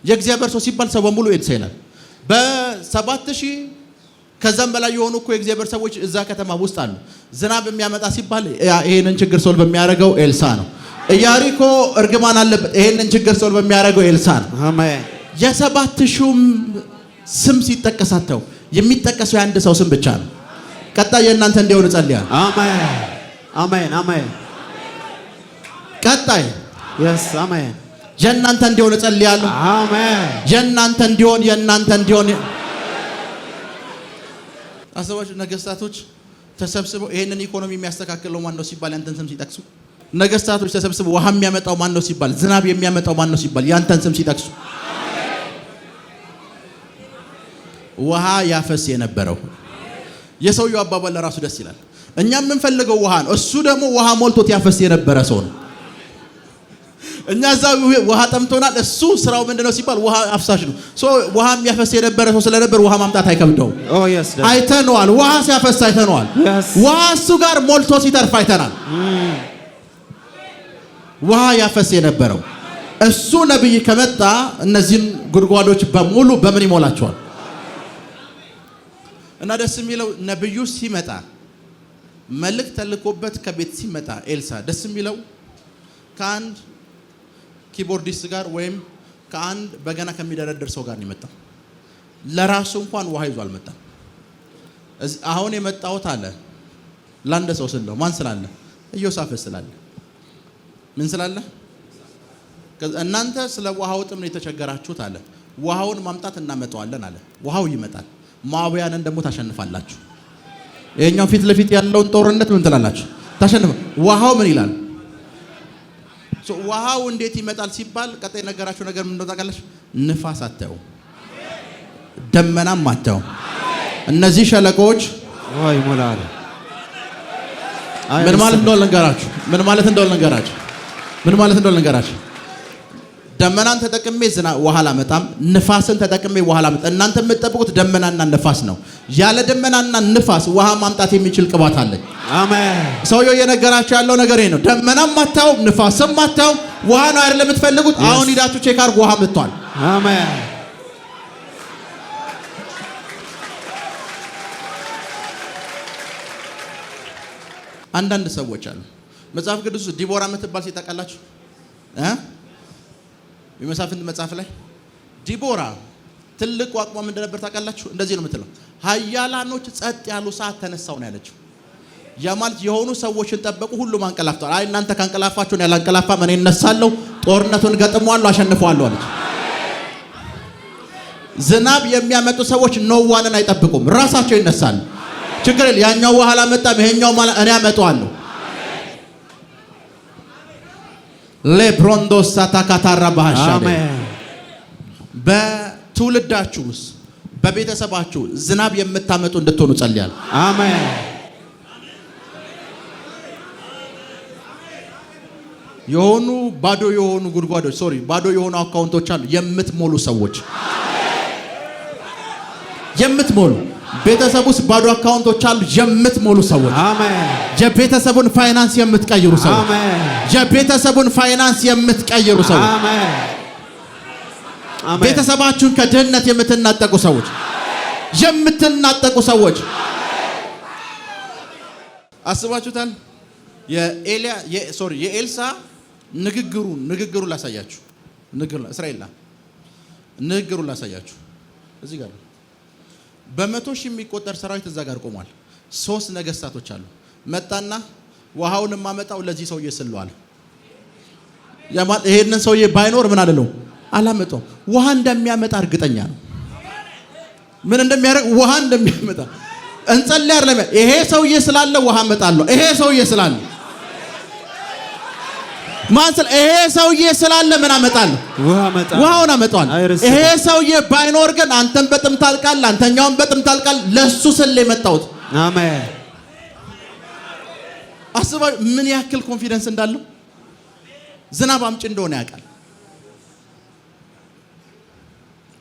የእግዚአብሔር ሰው ሲባል ሰው በሙሉ ኤልሳ ይላል። በ7000 ከዛም በላይ የሆኑ እኮ የእግዚአብሔር ሰዎች እዛ ከተማ ውስጥ አሉ። ዝናብ የሚያመጣ ሲባል ይሄንን ችግር ሶልቭ በሚያደርገው ኤልሳ ነው። ኢያሪኮ እርግማን አለበት፣ ይሄንን ችግር ሶልቭ በሚያደርገው ኤልሳ ነው። አሜን። የ7000 ስም ሲጠቀሳቸው የሚጠቀሰው የአንድ ሰው ስም ብቻ ነው። ቀጣይ የእናንተ እንዲሆን ጸልያለሁ። አሜን አሜን አሜን። ቀጣይ አሜን የእናንተ እንዲሆን ጸልያለሁ። አሜን። የእናንተ እንዲሆን አሰባችሁ። ነገስታቶች ተሰብስበው ይሄንን ኢኮኖሚ የሚያስተካክለው ማን ነው ሲባል ያንተን ስም ሲጠቅሱ፣ ነገስታቶች ተሰብስበው ውሃ የሚያመጣው ማን ነው ሲባል፣ ዝናብ የሚያመጣው ማን ነው ሲባል ያንተን ስም ሲጠቅሱ፣ ውሃ ያፈስ የነበረው የሰውየው አባባል ለራሱ ደስ ይላል። እኛ የምንፈልገው ውሃ ነው፣ እሱ ደግሞ ውሃ ሞልቶት ያፈስ የነበረ ሰው ነው። እኛ እዛው ውሃ ጠምቶናል፣ እሱ ስራው ምንድነው ሲባል ውሃ አፍሳሽ ነው። ውሃ የሚያፈስ የነበረ ሰው ስለነበር ውሃ ማምጣት አይከብደውም። አይተነዋል፣ ውሃ ሲያፈስ አይተነዋል። ውሃ እሱ ጋር ሞልቶ ሲተርፍ አይተናል። ውሃ ያፈስ የነበረው እሱ ነብይ ከመጣ እነዚህን ጉድጓዶች በሙሉ በምን ይሞላቸዋል? እና ደስ የሚለው ነብዩ ሲመጣ መልእክት ተልኮበት ከቤት ሲመጣ ኤልሳ ደስ የሚለው ከአንድ ኪቦርዲስት ጋር ወይም ከአንድ በገና ከሚደረድር ሰው ጋር ነው የመጣው። ለራሱ እንኳን ውሃ ይዞ አልመጣም። አሁን የመጣሁት አለ ለአንድ ሰው ስለው ማን ስላለ? ኢዮሳፍጥ ስላለ። ምን ስላለ? እናንተ ስለ ውሃው ጥም ነው የተቸገራችሁት አለ። ውሃውን ማምጣት እናመጣዋለን አለ። ውሃው ይመጣል፣ ሞዓባውያንን ደግሞ ታሸንፋላችሁ። ይሄኛው ፊት ለፊት ያለውን ጦርነት ምን ትላላችሁ? ታሸንፋ። ውሃው ምን ይላል? ውሃው እንዴት ይመጣል ሲባል ቀጣይ ነገራችሁ ነገር ምን እንደሆነ ታውቃላችሁ? ንፋስ አታዩ፣ ደመናም አታዩ። እነዚህ ሸለቆዎች ወይ ሞላል። ምን ማለት እንደሆነ ልንገራችሁ። ደመናን ተጠቅሜ ውሃ አላመጣም፣ ንፋስን ተጠቅሜ ውሃ አላመጣም። እናንተ የምትጠብቁት ደመናና ንፋስ ነው። ያለ ደመናና ንፋስ ውሃ ማምጣት የሚችል ቅባት አለኝ። አሜን። ሰውየው እየነገራችሁ ያለው ነገር ይሄ ነው። ደመናም ማታው፣ ንፋስም ማታው፣ ውሃ ነው አይደል የምትፈልጉት? አሁን ሂዳችሁ ቼክ አድርጉ፣ ውሃ መጥቷል። አሜን። አንዳንድ ሰዎች አሉ መጽሐፍ ቅዱስ ዲቦራ የምትባል ሴት ታውቃላችሁ? የመሳፍንት መጽሐፍ ላይ ዲቦራ ትልቅ አቅሟ ምን እንደነበር ታውቃላችሁ? እንደዚህ ነው የምትለው፣ ኃያላኖች ጸጥ ያሉ ሰዓት ተነሳው ነው ያለችው። ያማልት የሆኑ ሰዎችን ጠበቁ፣ ሁሉም አንቀላፍተዋል። አይ እናንተ ካንቀላፋችሁ ነው ያላንቀላፋም፣ እኔ እነሳለሁ፣ ጦርነቱን ገጥመዋለሁ፣ አሸንፈዋለሁ አለች። ዝናብ የሚያመጡ ሰዎች ኖዋንን አይጠብቁም፣ ራሳቸው ይነሳሉ። ችግር የለም፣ ያኛው ውሃ አላመጣም፣ ይሄኛው እኔ አመጣዋለሁ። ለብሮንዶስ ሳታካታራ ባሻ በትውልዳችሁ ውስጥ በቤተሰባችሁ ዝናብ የምታመጡ እንድትሆኑ ጸልያለሁ። አሜን። የሆኑ ባዶ የሆኑ ጉድጓዶች ባዶ የሆኑ አካውንቶች አሉ የምትሞሉ ሰዎች፣ የምትሞሉ ቤተሰብ ውስጥ ባዶ አካውንቶች አሉ የምትሞሉ ሰዎች። አሜን። የቤተሰቡን ፋይናንስ የምትቀይሩ ሰዎች። አሜን። የቤተሰቡን ፋይናንስ የምትቀይሩ ሰዎች። አሜን። ቤተሰባችሁን ከድህነት የምትናጠቁ ሰዎች፣ የምትናጠቁ ሰዎች። አስባችሁታል? የኤልሳ ንግግሩን ላሳያችሁ። ንግግሩን ላሳያችሁ። እዚህ ጋር በመቶ ሺህ የሚቆጠር ሰራዊት እዛ ጋር ቆሟል። 3 ነገስታቶች አሉ። መጣና ውሃውን ማመጣው ለዚህ ሰውዬ ስለዋል። ይሄንን ሰውዬ ባይኖር ምን አለለው አላመጣው። ውሃ እንደሚያመጣ እርግጠኛ ነው። ምን እንደሚያደርግ ውሃ እንደሚያመጣ እንጸልይ አይደለም። ይሄ ሰውዬ ስላለ ውሃ አመጣለሁ። ይሄ ሰውዬ ስላለ ማንሰል ይሄ ሰውዬ ስላለ ምን አመጣለሁ? ውሃውን አመጣለሁ። ይሄ ሰውዬ ባይኖር ግን አንተም በጥም ታልቃለህ፣ አንተኛውም በጥም ታልቃለህ። ለሱ ስለ የመጣሁት አሜን። አስባ ምን ያክል ኮንፊደንስ እንዳለው ዝናብ አምጪ እንደሆነ ያውቃል።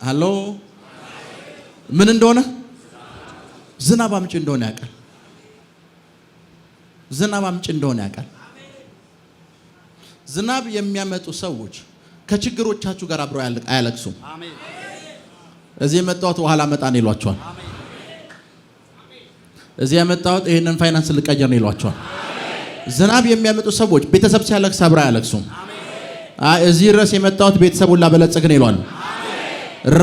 ሃሎ ምን እንደሆነ ዝናብ አምጪ እንደሆነ ያውቃል። ዝናብ አምጪ እንደሆነ ያውቃል። ዝናብ የሚያመጡ ሰዎች ከችግሮቻችሁ ጋር አብረው አያለቅሱም። እዚህ የመጣሁት ውሃ ላመጣ ነው ይሏቸዋል። እዚህ የመጣሁት ይሄንን ፋይናንስ ልቀየር ነው ይሏቸዋል። ዝናብ የሚያመጡ ሰዎች ቤተሰብ ሲያለቅስ አብረው አያለቅሱም። እዚህ ድረስ የመጣሁት ቤተሰቡን ላበለጽግ ነው ይሏል።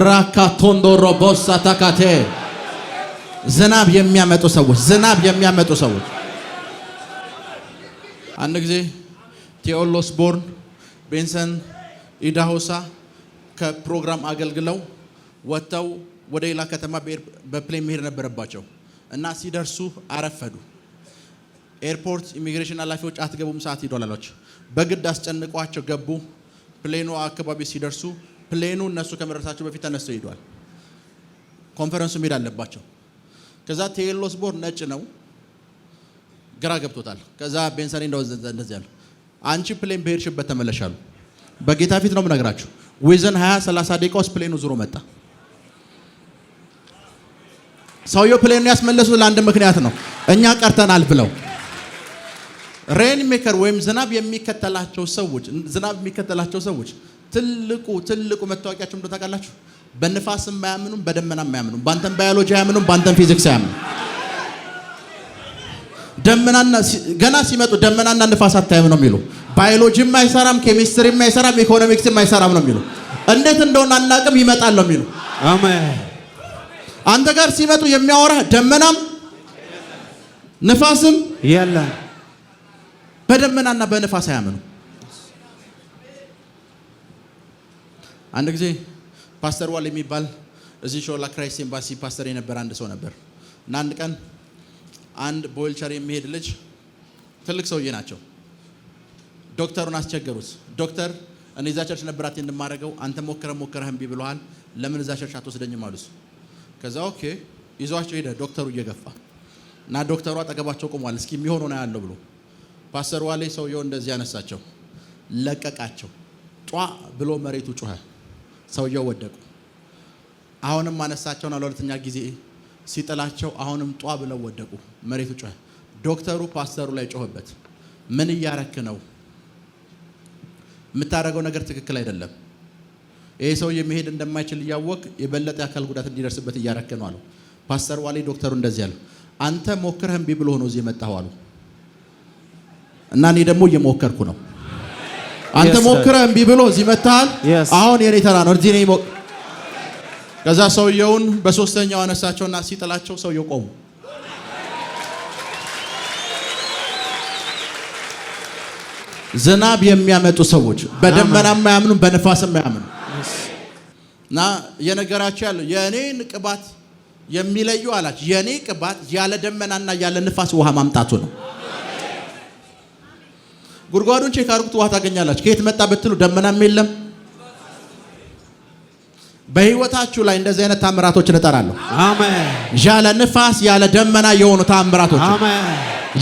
ራካቶንዶሮ ቦሳ ታካቴ ዝናብ የሚያመጡ ሰዎች አንድ ጊዜ ቴዎሎስ ቦርን ቤንሰን ኢዳሆሳ ከፕሮግራም አገልግለው ወጥተው ወደ ሌላ ከተማ በፕሌን መሄድ ነበረባቸው እና ሲደርሱ አረፈዱ። ኤርፖርት ኢሚግሬሽን ኃላፊዎች አትገቡም ሰዓት ሄዷል አሏቸው። በግድ አስጨንቋቸው ገቡ። ፕሌኑ አካባቢ ሲደርሱ ፕሌኑ እነሱ ከመድረሳቸው በፊት ተነስተው ሄዷል። ኮንፈረንሱ መሄድ አለባቸው። ከዛ ቴዎሎስ ቦርን ነጭ ነው፣ ግራ ገብቶታል። ከዛ ቤንሰን እንደዚህ ያለው አንቺ ፕሌን በሄድሽበት ተመለሻሉ። በጌታ ፊት ነው የምነግራችሁ። ዊዝን 20-30 ደቂቃ ውስጥ ፕሌኑ ዙሮ መጣ። ሰውየው ፕሌኑን ያስመለሱት ለአንድ ምክንያት ነው፣ እኛ ቀርተናል ብለው። ሬን ሜከር ወይም ዝናብ የሚከተላቸው ሰዎች ትልቁ መታወቂያቸው እንደው ታውቃላችሁ፣ በንፋስም አያምኑም፣ በደመናም አያምኑም፣ ባንተም ባዮሎጂ አያምኑም፣ ባንተም ፊዚክስ አያምኑም። ደመናና ገና ሲመጡ ደመናና ንፋስ አታይም ነው የሚሉ። ባዮሎጂም አይሰራም፣ ኬሚስትሪም አይሰራም፣ ኢኮኖሚክስም አይሰራም ነው የሚሉ። እንዴት እንደሆነ አናውቅም፣ ይመጣል ነው የሚሉ። አሜን። አንተ ጋር ሲመጡ የሚያወራ ደመናም ንፋስም የለም። በደመናና በንፋስ አያምኑ። አንድ ጊዜ ፓስተር ዋል የሚባል እዚህ ሾላ ክራይስት ኤምባሲ ፓስተር የነበረ አንድ ሰው ነበር እና አንድ ቀን አንድ በዊልቸር የሚሄድ ልጅ ትልቅ ሰውዬ ናቸው። ዶክተሩን አስቸገሩት። ዶክተር እኔ እዛ ቸርች ነበራት እንደማደርገው አንተ ሞከረህ እምቢ ብለዋል፣ ለምን እዛ ቸርች አትወስደኝም አሉት። ከዛ ኦኬ ይዟቸው ሄደ። ዶክተሩ እየገፋ እና ዶክተሩ አጠገባቸው ቆሟል። እስኪ የሚሆነው ነው ያለው ብሎ ፓስተር ዋሌ ሰውየው እንደዚህ ያነሳቸው፣ ለቀቃቸው። ጧ ብሎ መሬቱ ጮኸ። ሰውየው ወደቁ። አሁንም አነሳቸውና ለሁለተኛ ጊዜ ሲጥላቸው አሁንም ጧ ብለው ወደቁ። መሬቱ ጮኸ። ዶክተሩ ፓስተሩ ላይ ጮኸበት። ምን እያረክ ነው? የምታደርገው ነገር ትክክል አይደለም። ይሄ ሰው የሚሄድ እንደማይችል እያወቅ የበለጠ የአካል ጉዳት እንዲደርስበት እያረክ ነው አለው። ፓስተር ዋሌ ዶክተሩ እንደዚህ አለ፣ አንተ ሞክረህ እምቢ ብሎ ሆኖ እዚህ የመጣኸው አሉ እና እኔ ደግሞ እየሞከርኩ ነው። አንተ ሞክረህ እምቢ ብሎ እዚህ መጣሃል። አሁን የኔ ተራ ነው እዚህ ነው። ከዛ ሰውየውን በሶስተኛው አነሳቸውና ሲጥላቸው ሰውየው ቆሙ። ዝናብ የሚያመጡ ሰዎች በደመናም አያምኑ፣ በንፋስም አያምኑ እና የነገራቸው ያለው የኔን ቅባት የሚለዩ አላችሁ። የኔ ቅባት ያለ ደመናና ያለ ንፋስ ውሃ ማምጣቱ ነው። ጉድጓዱን ቼክ አድርጉት፣ ውሃ ታገኛላችሁ። ከየት መጣ ብትሉ ደመናም የለም። በህይወታችሁ ላይ እንደዚህ አይነት ታምራቶችን እጠራለሁ። አሜን። ያለ ንፋስ ያለ ደመና የሆኑ ታምራቶች፣ አሜን።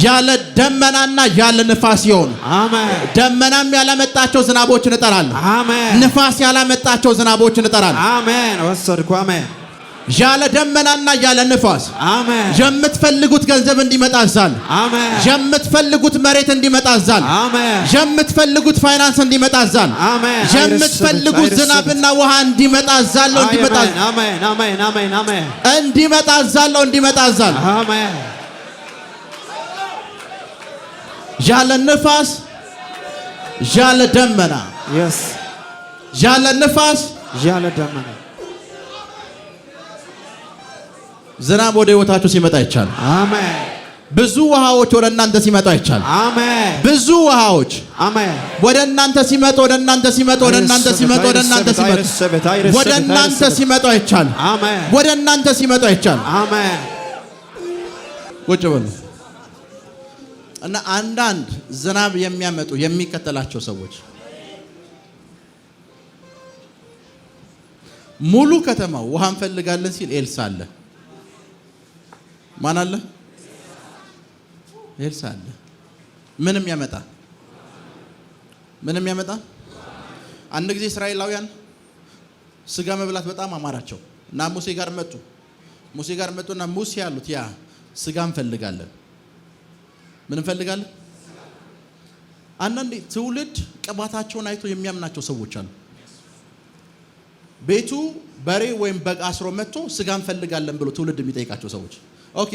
ያለ ደመናና ያለ ንፋስ የሆኑ፣ አሜን። ደመናም ያላመጣቸው ዝናቦችን እጠራለሁ። አሜን። ንፋስ ያላመጣቸው ዝናቦችን እጠራለሁ። አሜን። ወሰድኩ። አሜን። ያለ ደመናና ያለ ንፋስ፣ አሜን። የምትፈልጉት ገንዘብ እንዲመጣ አዛለሁ። አሜን። የምትፈልጉት መሬት እንዲመጣ አዛለሁ። አሜን። የምትፈልጉት ፋይናንስ እንዲመጣ አዛለሁ። አሜን። የምትፈልጉት ዝናብና ውሃ እንዲመጣ አዛለሁ። እንዲመጣ፣ አሜን። አሜን። አሜን። አሜን። እንዲመጣ አዛለሁ። እንዲመጣ አዛለሁ። አሜን። ያለ ንፋስ ያለ ደመና፣ ያለ ንፋስ ያለ ደመና ዝናብ ወደ ህይወታችሁ ሲመጣ ይቻላል። አሜን። ብዙ ውሃዎች ወደ እናንተ ሲመጡ አይቻል። አሜን። ብዙ ውሃዎች አሜን ወደ እናንተ ሲመጡ ወደ እናንተ ሲመጡ ወደ እናንተ ሲመጡ ወደ እናንተ ሲመጡ ወደ እናንተ ሲመጡ አይቻል። አሜን። ወደ እናንተ ሲመጡ አይቻል። አሜን። ቁጭ በሉ እና አንዳንድ ዝናብ የሚያመጡ የሚከተላቸው ሰዎች ሙሉ ከተማው ውሃ እንፈልጋለን ሲል ኤልሳ አለ። ማን አለ? ኤልሳ አለ። ምንም ያመጣ አንድ ጊዜ እስራኤላውያን ስጋ መብላት በጣም አማራቸው እና ሙሴ ጋር መጡና ሙሴ ያሉት ያ ስጋ እንፈልጋለን። ምን እንፈልጋለን? አንዳንዴ ትውልድ ቅባታቸውን አይቶ የሚያምናቸው ሰዎች አሉ። ቤቱ በሬ ወይም በግ አስሮ መጥቶ ስጋ እንፈልጋለን ብሎ ትውልድ የሚጠይቃቸው ሰዎች ኦኬ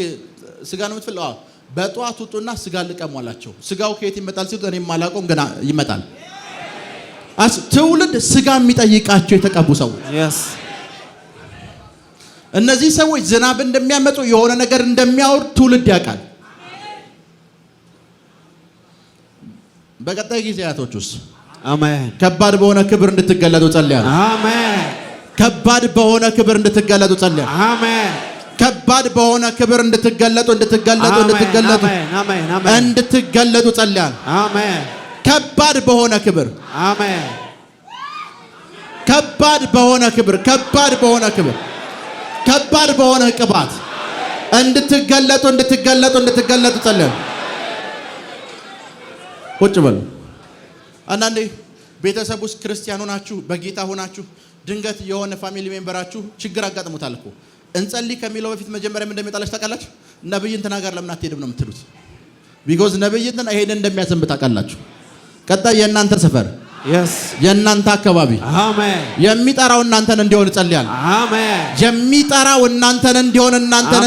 ስጋ ነው የምትፈልገው? በጧት ውጡና ስጋ ልቀሙ አላቸው። ስጋው ከየት ይመጣል ሲሉ እኔም አላውቀውም ገና ይመጣል። ትውልድ ስጋ የሚጠይቃቸው የተቀቡ ሰዎች እነዚህ ሰዎች ዝናብ እንደሚያመጡ የሆነ ነገር እንደሚያወርድ ትውልድ ያውቃል። በቀጣይ ጊዜያቶች ውስጥ አሜን ከባድ በሆነ ክብር እንድትገለጡ ጸልያለሁ። አሜን ከባድ በሆነ ክብር እንድትገለጡ ጸልያለሁ። አሜን ከባድ በሆነ ክብር እንድትገለጡ ጸልያለሁ። አሜን ከባድ በሆነ ክብር አሜን ከባድ በሆነ ክብር ከባድ በሆነ ቅባት እንድትገለጡ ጸልያለሁ። ቁጭ በሉ። አንዳንዴ ቤተሰብ ውስጥ ክርስቲያን ሆናችሁ በጌታ ሆናችሁ ድንገት የሆነ ፋሚሊ ሜምበራችሁ ችግር አጋጥሞታል እኮ እንጸልይ ከሚለው በፊት መጀመሪያ ምን እንደሚጣላችሁ ታውቃላችሁ? ነብይ እንትና ጋር ለምን አትሄድም ነው የምትሉት። ቢኮዝ ነብይ እንትና ይሄን እንደሚያዘንብ ታውቃላችሁ። ቀጣይ የእናንተ ሰፈር የእናንተ አካባቢ የሚጠራው እናንተን እንዲሆን እጸልያለሁ። የሚጠራው እናንተን እንዲሆን እናንተን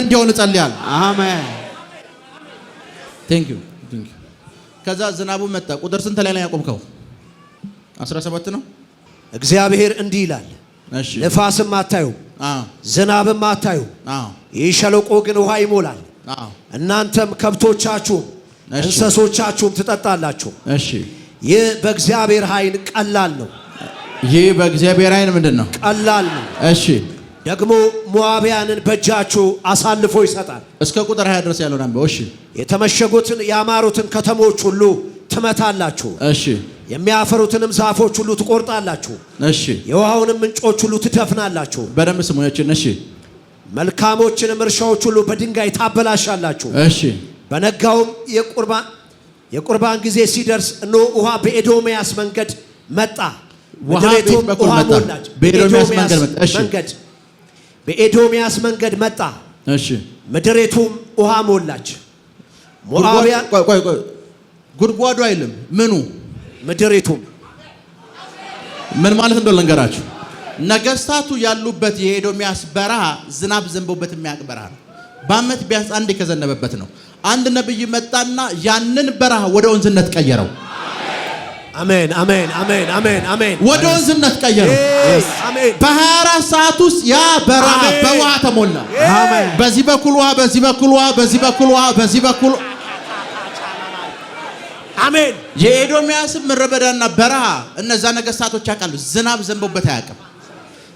እንዲሆን እጸልያለሁ። ቴንክ ዩ። ከዛ ዝናቡ መጣ። ቁጥር ስንት ላይ ያቆምከው? 17 ነው። እግዚአብሔር እንዲህ ይላል፣ ነፋስም አታዩ ዝናብም አታዩ፣ ይህ ሸለቆ ግን ውሃ ይሞላል፣ እናንተም ከብቶቻችሁም እንስሶቻችሁም ትጠጣላችሁ። ይህ በእግዚአብሔር ኃይል ቀላል ነው። ይህ በእግዚአብሔር ኃይል ምንድን ነው? ቀላል ነው። ደግሞ ሞዓባውያንን በእጃችሁ አሳልፎ ይሰጣል። እስከ ቁጥር 20 ድረስ ያለውን አንበው። የተመሸጉትን ያማሩትን ከተሞች ሁሉ ትመታላችሁ። የሚያፈሩትንም ዛፎች ሁሉ ትቆርጣላችሁ። የውሃውንም ምንጮች ሁሉ ትደፍናላችሁ። በደም ስሙያችን። መልካሞችንም እርሻዎች ሁሉ በድንጋይ ታበላሻላችሁ። በነጋውም የቁርባን ጊዜ ሲደርስ እነሆ ውሃ በኤዶምያስ መንገድ መጣ። ምድሪቱም ውሃ ሞላች። በኤዶምያስ መንገድ መጣ። ምድሪቱም ውሃ ሞላች። ሞዓባውያን ጉድጓዱ አይልም ምኑ ምድሪቱም ምን ማለት እንደሆነ ልንገራችሁ። ነገስታቱ ያሉበት የኤዶምያስ በረሃ ዝናብ ዘንቦበት የሚያውቅ በረሃ ነው። በዓመት ቢያንስ አንዴ ከዘነበበት ነው። አንድ ነብይ መጣና ያንን በረሃ ወደ ወንዝነት ቀየረው። አሜን አሜን አሜን አሜን አሜን። ወደ ወንዝነት ቀየረው። በ24 ሰዓት ውስጥ ያ በረሃ በውሃ ተሞላ። በዚህ በኩል ውሃ፣ በዚህ በኩል ውሃ፣ በዚህ በኩል ውሃ፣ በዚህ በኩል አሜን። የኤዶምያስ ምድረ በዳና በረሃ እነዛ ነገስታቶች ያውቃሉ። ዝናብ ዘንቦበት አያውቅም።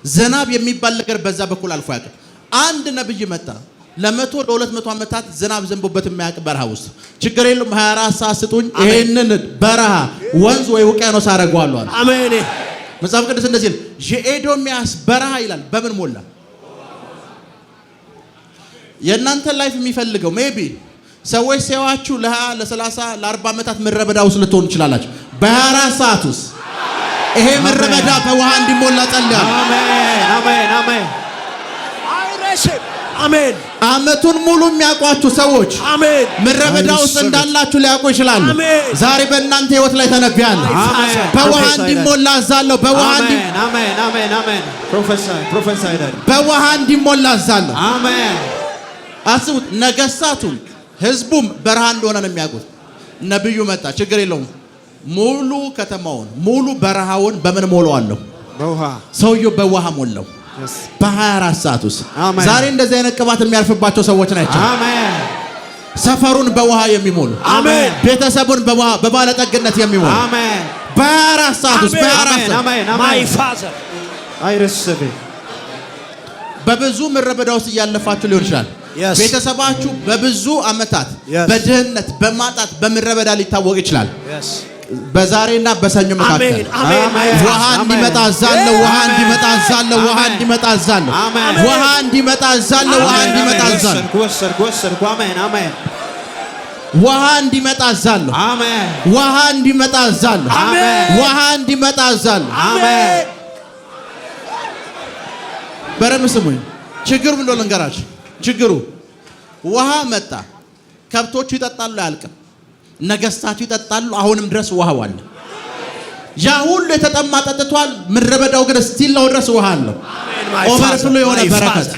ዝናብ የሚባል ነገር በዛ በኩል አልፎ አያውቅም። አንድ ነብይ መጣ። ለ100 ለ200 ዓመታት ዝናብ ዘንቦበት የማያውቅ በረሃ ውስጥ ችግር የለም 24 ሰዓት ስጡኝ፣ ይሄንን በረሃ ወንዝ ወይ ውቅያኖስ አደርገዋለሁ አለ። አሜን። መጽሐፍ ቅዱስ እንደዚህ ይላል፣ የኤዶምያስ በረሃ ይላል በምን ሞላ? የእናንተ ላይፍ የሚፈልገው ሜቢ ሰዎች ሲያዋችሁ ለ20 ለ30 ለ40 ዓመታት ምድረ በዳ ውስጥ ልትሆኑ ትችላላችሁ። በ24 ሰዓት ውስጥ ይሄ ምድረ በዳ በውሃ እንዲሞላ ጸልያለሁ። አሜን አሜን አሜን አሜን። ዓመቱን ሙሉ የሚያውቋችሁ ሰዎች አሜን ምድረ በዳ ውስጥ እንዳላችሁ ሊያውቁ ይችላሉ። ዛሬ በእናንተ ህይወት ላይ ተነብያለሁ። በውሃ እንዲሞላ አዛለሁ። በውሃ እንዲሞላ አዛለሁ። አስቡት፣ ነገስታቱም ህዝቡም በረሃ እንደሆነ ነው የሚያውቁት። ነብዩ መጣ። ችግር የለውም ሙሉ ከተማውን ሙሉ በረሃውን በምን ሞላዋለሁ? ሰውየው በውሃ ሞላው በ24 ሰዓት ውስጥ። ዛሬ እንደዚህ አይነት ቅባት የሚያርፍባቸው ሰዎች ናቸው። አሜን። ሰፈሩን በውሃ የሚሞሉ አሜን። ቤተሰቡን በባለጠግነት የሚሞሉ አሜን። በ24 ሰዓት ውስጥ በ24 ሰዓት ማይ ፋዘር አይረስብ። በብዙ ምድረ በዳ ውስጥ እያለፋችሁ ሊሆን ይችላል። ቤተሰባችሁ በብዙ ዓመታት በድህነት በማጣት በምድረ በዳ ሊታወቅ ይችላል። በዛሬና በሰኞ መካከል ውሃ እንዲመጣ አዛለሁ። ውሃ እንዲመጣ አዛለሁ። ውሃ እንዲመጣ አዛለሁ። ውሃ እንዲመጣ አዛለሁ። ውሃ እንዲመጣ አዛለሁ። ውሃ እንዲመጣ አዛለሁ። ውሃ እንዲመጣ አዛለሁ። ውሃ እንዲመጣ አዛለሁ። በረም ስሙኝ። ችግሩ ምን እንደሆነ ልንገራችሁ። ችግሩ ውሃ መጣ። ከብቶቹ ይጠጣሉ አያልቅም። ነገስታቱ ይጠጣሉ። አሁንም ድረስ ውሃው አለ። ያ ሁሉ የተጠማ ጠጥቷል። ምድረ በዳው ግን ስቲል ነው ድረስ ውሃ አለው። ኦቨርፍሎ የሆነ በረከት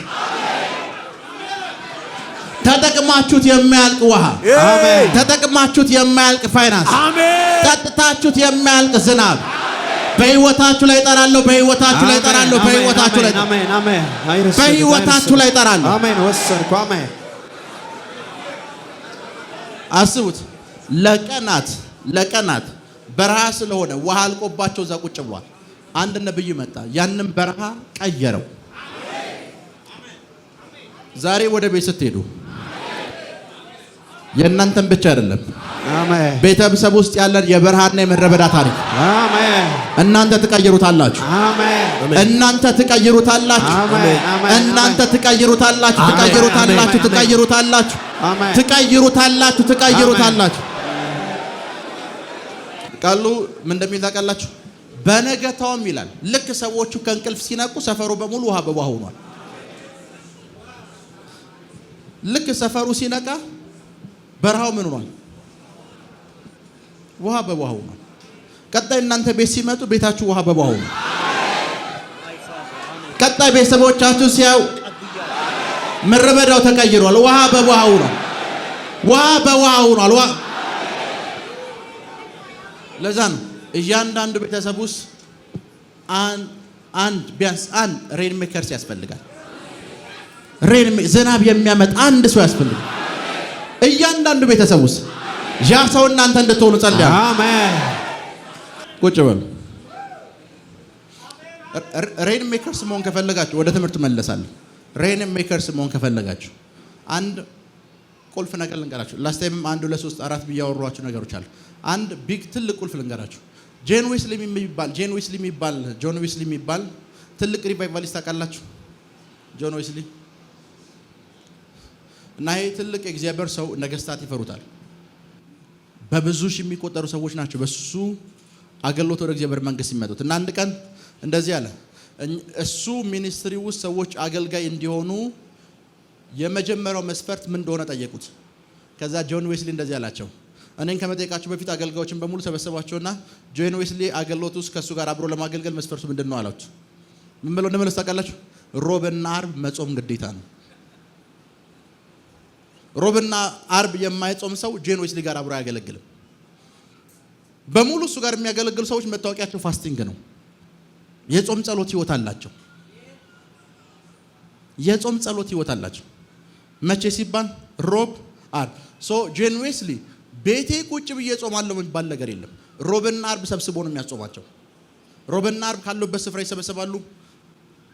ተጠቅማችሁት የማያልቅ ውሃ፣ ተጠቅማችሁት የማያልቅ ፋይናንስ፣ ጠጥታችሁት የማያልቅ ዝናብ በህይወታችሁ ላይ እጠራለሁ። በህይወታችሁ ላይ እጠራለሁ። በህይወታችሁ ላይ በህይወታችሁ ላይ እጠራለሁ። አሜን። ወሰድኩ። አሜን። አስቡት። ለቀናት በረሃ ስለሆነ ውሃ አልቆባቸው እዛ ቁጭ ብሏል። አንድ ነብይ መጣ። ያንን በረሃ ቀየረው። ዛሬ ወደ ቤት ስትሄዱ የእናንተን ብቻ አይደለም ቤተሰብ ውስጥ ያለን የበረሃና የምድረ በዳ ታሪክ እናንተ ትቀይሩታላችሁ። እናንተ ትቀይሩታላችሁ። እናንተ ትቀይሩታላችሁ። ትቀይሩታላችሁ። ትቀይሩታላችሁ። ትቀይሩታላችሁ። ትቀይሩታላችሁ። ቃሉ ምን እንደሚል ታውቃላችሁ? በነገታውም ይላል ልክ ሰዎቹ ከእንቅልፍ ሲነቁ ሰፈሩ በሙሉ ውሃ በውሃ ሆኗል። ልክ ሰፈሩ ሲነቃ በረሃው ምን ሆኗል? ውሃ በውሃ ሆኗል። ቀጣይ እናንተ ቤት ሲመጡ ቤታችሁ ውሃ በውሃ ሆኗል። ቀጣይ ቤተሰቦቻችሁ ሲያዩ ምድረ በዳው ተቀይሯል። ውሃ በውሃ ሆኗል። ውሃ በውሃ ሆኗል። ለዛ ነው እያንዳንዱ ቤተሰብ ውስጥ ቢያንስ አንድ ሬን ሜከርስ ያስፈልጋል። ዝናብ የሚያመጣ አንድ ሰው ያስፈልጋል እያንዳንዱ ቤተሰብ ውስጥ። ያ ሰው እናንተ እንድትሆኑ ጸልያለሁ። አሜን። ቁጭ በሉ። ሬን ሜከርስ መሆን ከፈለጋችሁ ወደ ትምህርት መለሳለሁ። ሬን ሜከርስ መሆን ከፈለጋችሁ አንድ ቁልፍ ነገር ልንገራችሁ። ላስት ታይም 1 2 3 4 ብያወሯችሁ ነገሮች አሉ። አንድ ቢግ ትልቅ ቁልፍ ልንገራችሁ። ጆን ዌስሊ የሚባል ትልቅ ሪቫይቫሊስት ታውቃላችሁ? ጆን ዌስሊ እና ይሄ ትልቅ የእግዚአብሔር ሰው ነገስታት ይፈሩታል። በብዙ ሺህ የሚቆጠሩ ሰዎች ናቸው በሱ አገልግሎት ወደ እግዚአብሔር መንግስት የሚመጡት። እና አንድ ቀን እንደዚህ አለ። እሱ ሚኒስትሪ ውስጥ ሰዎች አገልጋይ እንዲሆኑ የመጀመሪያው መስፈርት ምን እንደሆነ ጠየቁት። ከዛ ጆን ዌስሊ እንደዚህ አላቸው። እኔን ከመጠየቃቸው በፊት አገልጋዮችን በሙሉ ሰበሰባቸውና ጆን ዌስሊ አገልግሎት ውስጥ ከሱ ጋር አብሮ ለማገልገል መስፈርቱ ምንድነው አላችሁ? ምን ብለው እንደመለሱ ታውቃላችሁ? ሮብና አርብ መጾም ግዴታ ነው። ሮብና አርብ የማይጾም ሰው ጆን ዌስሊ ጋር አብሮ አያገለግልም። በሙሉ እሱ ጋር የሚያገለግሉ ሰዎች መታወቂያቸው ፋስቲንግ ነው። የጾም ጸሎት ህይወት አላቸው። የጾም ጸሎት ህይወት አላቸው። መቼ ሲባል ሮብ አርብ። ጆን ዌስሊ ቤቴ ቁጭ ብዬ ጾማለሁ የሚባል ነገር የለም። ሮብና አርብ ሰብስቦ ነው የሚያጾማቸው። ሮብና አርብ ካሉበት ስፍራ ይሰበሰባሉ፣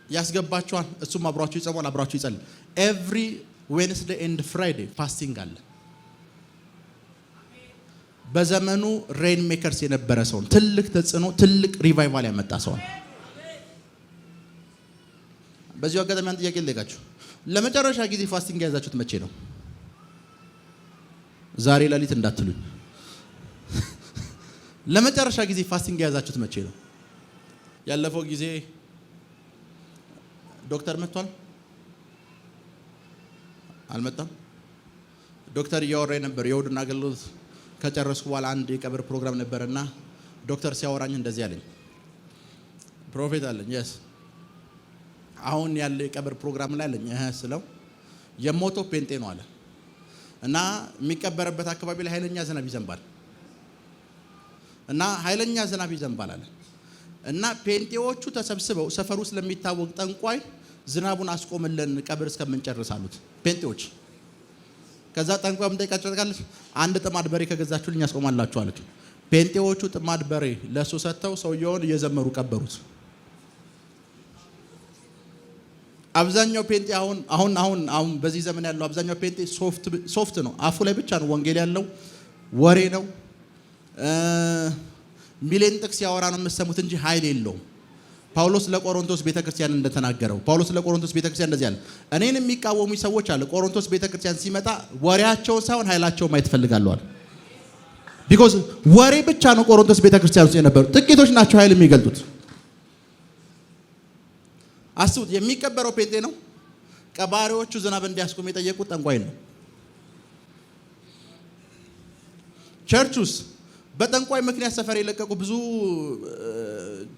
ያስገባቸዋል። እሱም አብሯቸው ይጾማል፣ አብሯቸው ይጸልያል። ኤቭሪ ዌንስዴይ ኤንድ ፍራይዴይ ፋስቲንግ አለ። በዘመኑ ሬን ሜከርስ የነበረ ሰው ትልቅ ተጽዕኖ፣ ትልቅ ሪቫይቫል ያመጣ ሰው። በዚሁ አጋጣሚ አንድ ጥያቄ ልጠይቃችሁ። ለመጨረሻ ጊዜ ፋስቲንግ የያዛችሁት መቼ ነው? ዛሬ ሌሊት እንዳትሉኝ። ለመጨረሻ ጊዜ ፋስቲንግ የያዛችሁት መቼ ነው? ያለፈው ጊዜ ዶክተር መጥቷል? አልመጣም? ዶክተር እያወራኝ ነበር። የእሑድን አገልግሎት ከጨረስኩ በኋላ አንድ የቀብር ፕሮግራም ነበርና ዶክተር ሲያወራኝ እንደዚህ አለኝ። ፕሮፌት አለኝ። የስ አሁን ያለ የቀብር ፕሮግራም ላይ አለኝ ስለው የሞተው ፔንጤ ነው አለ እና የሚቀበርበት አካባቢ ላይ ኃይለኛ ዝናብ ይዘንባል እና ኃይለኛ ዝናብ ይዘንባል አለ። እና ፔንቴዎቹ ተሰብስበው ሰፈር ውስጥ ለሚታወቅ ጠንቋይ ዝናቡን አስቆምልን ቀብር እስከምንጨርስ አሉት ፔንቴዎች። ከዛ ጠንቋይ ምንጠይቃቸው ታውቃለች? አንድ ጥማድ በሬ ከገዛችሁልኝ ያስቆማላችሁ አሉት። ፔንቴዎቹ ጥማድ በሬ ለሱ ሰጥተው ሰውየውን እየዘመሩ ቀበሩት። አብዛኛው ፔንቴ አሁን በዚህ ዘመን ያለው አብዛኛው ፔንቴ ሶፍት ነው። አፉ ላይ ብቻ ነው ወንጌል ያለው፣ ወሬ ነው። ሚሊዮን ጥቅስ ያወራ ነው የምትሰሙት እንጂ ኃይል የለውም። ጳውሎስ ለቆሮንቶስ ቤተክርስቲያን እንደተናገረው ጳውሎስ ለቆሮንቶስ ቤተክርስቲያን እንደዚህ አለ፣ እኔን የሚቃወሙ ሰዎች አለ ቆሮንቶስ ቤተክርስቲያን ሲመጣ ወሬያቸውን ሳይሆን ኃይላቸውን ማየት ፈልጋለሁ አለ። ቢኮዝ ወሬ ብቻ ነው ቆሮንቶስ ቤተክርስቲያን ውስጥ የነበሩ ጥቂቶች ናቸው ኃይል የሚገልጡት። አስቡት፣ የሚቀበረው ፔንቴ ነው። ቀባሪዎቹ ዝናብ እንዲያስቆም የጠየቁት ጠንቋይ ነው። ቸርች ውስጥ በጠንቋይ ምክንያት ሰፈር የለቀቁ ብዙ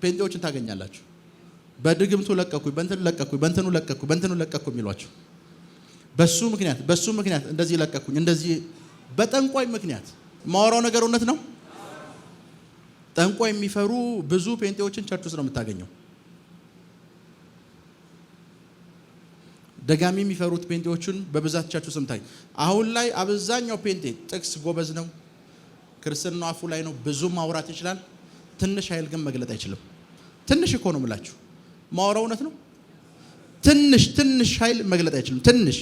ፔንቴዎችን ታገኛላችሁ። በድግምቱ ለቀኩኝ፣ በእንትኑ ለቀኩኝ የሚሏቸው በሱ ምክንያት እንደዚህ ለቀኩኝ፣ እንደዚህ በጠንቋይ ምክንያት። ማወራው ነገር እውነት ነው። ጠንቋይ የሚፈሩ ብዙ ፔንቴዎችን ቸርች ውስጥ ነው የምታገኘው። ደጋሚ የሚፈሩት ፔንቴዎችን በብዛት ቸርች ውስጥ ምታይ። አሁን ላይ አብዛኛው ፔንቴ ጥቅስ ጎበዝ ነው፣ ክርስትናው አፉ ላይ ነው፣ ብዙ ማውራት ይችላል። ትንሽ ኃይል ግን መግለጥ አይችልም። ትንሽ እኮ ነው የምላችሁ፣ ማውራው እውነት ነው። ትንሽ ኃይል መግለጥ አይችልም። ትንሽ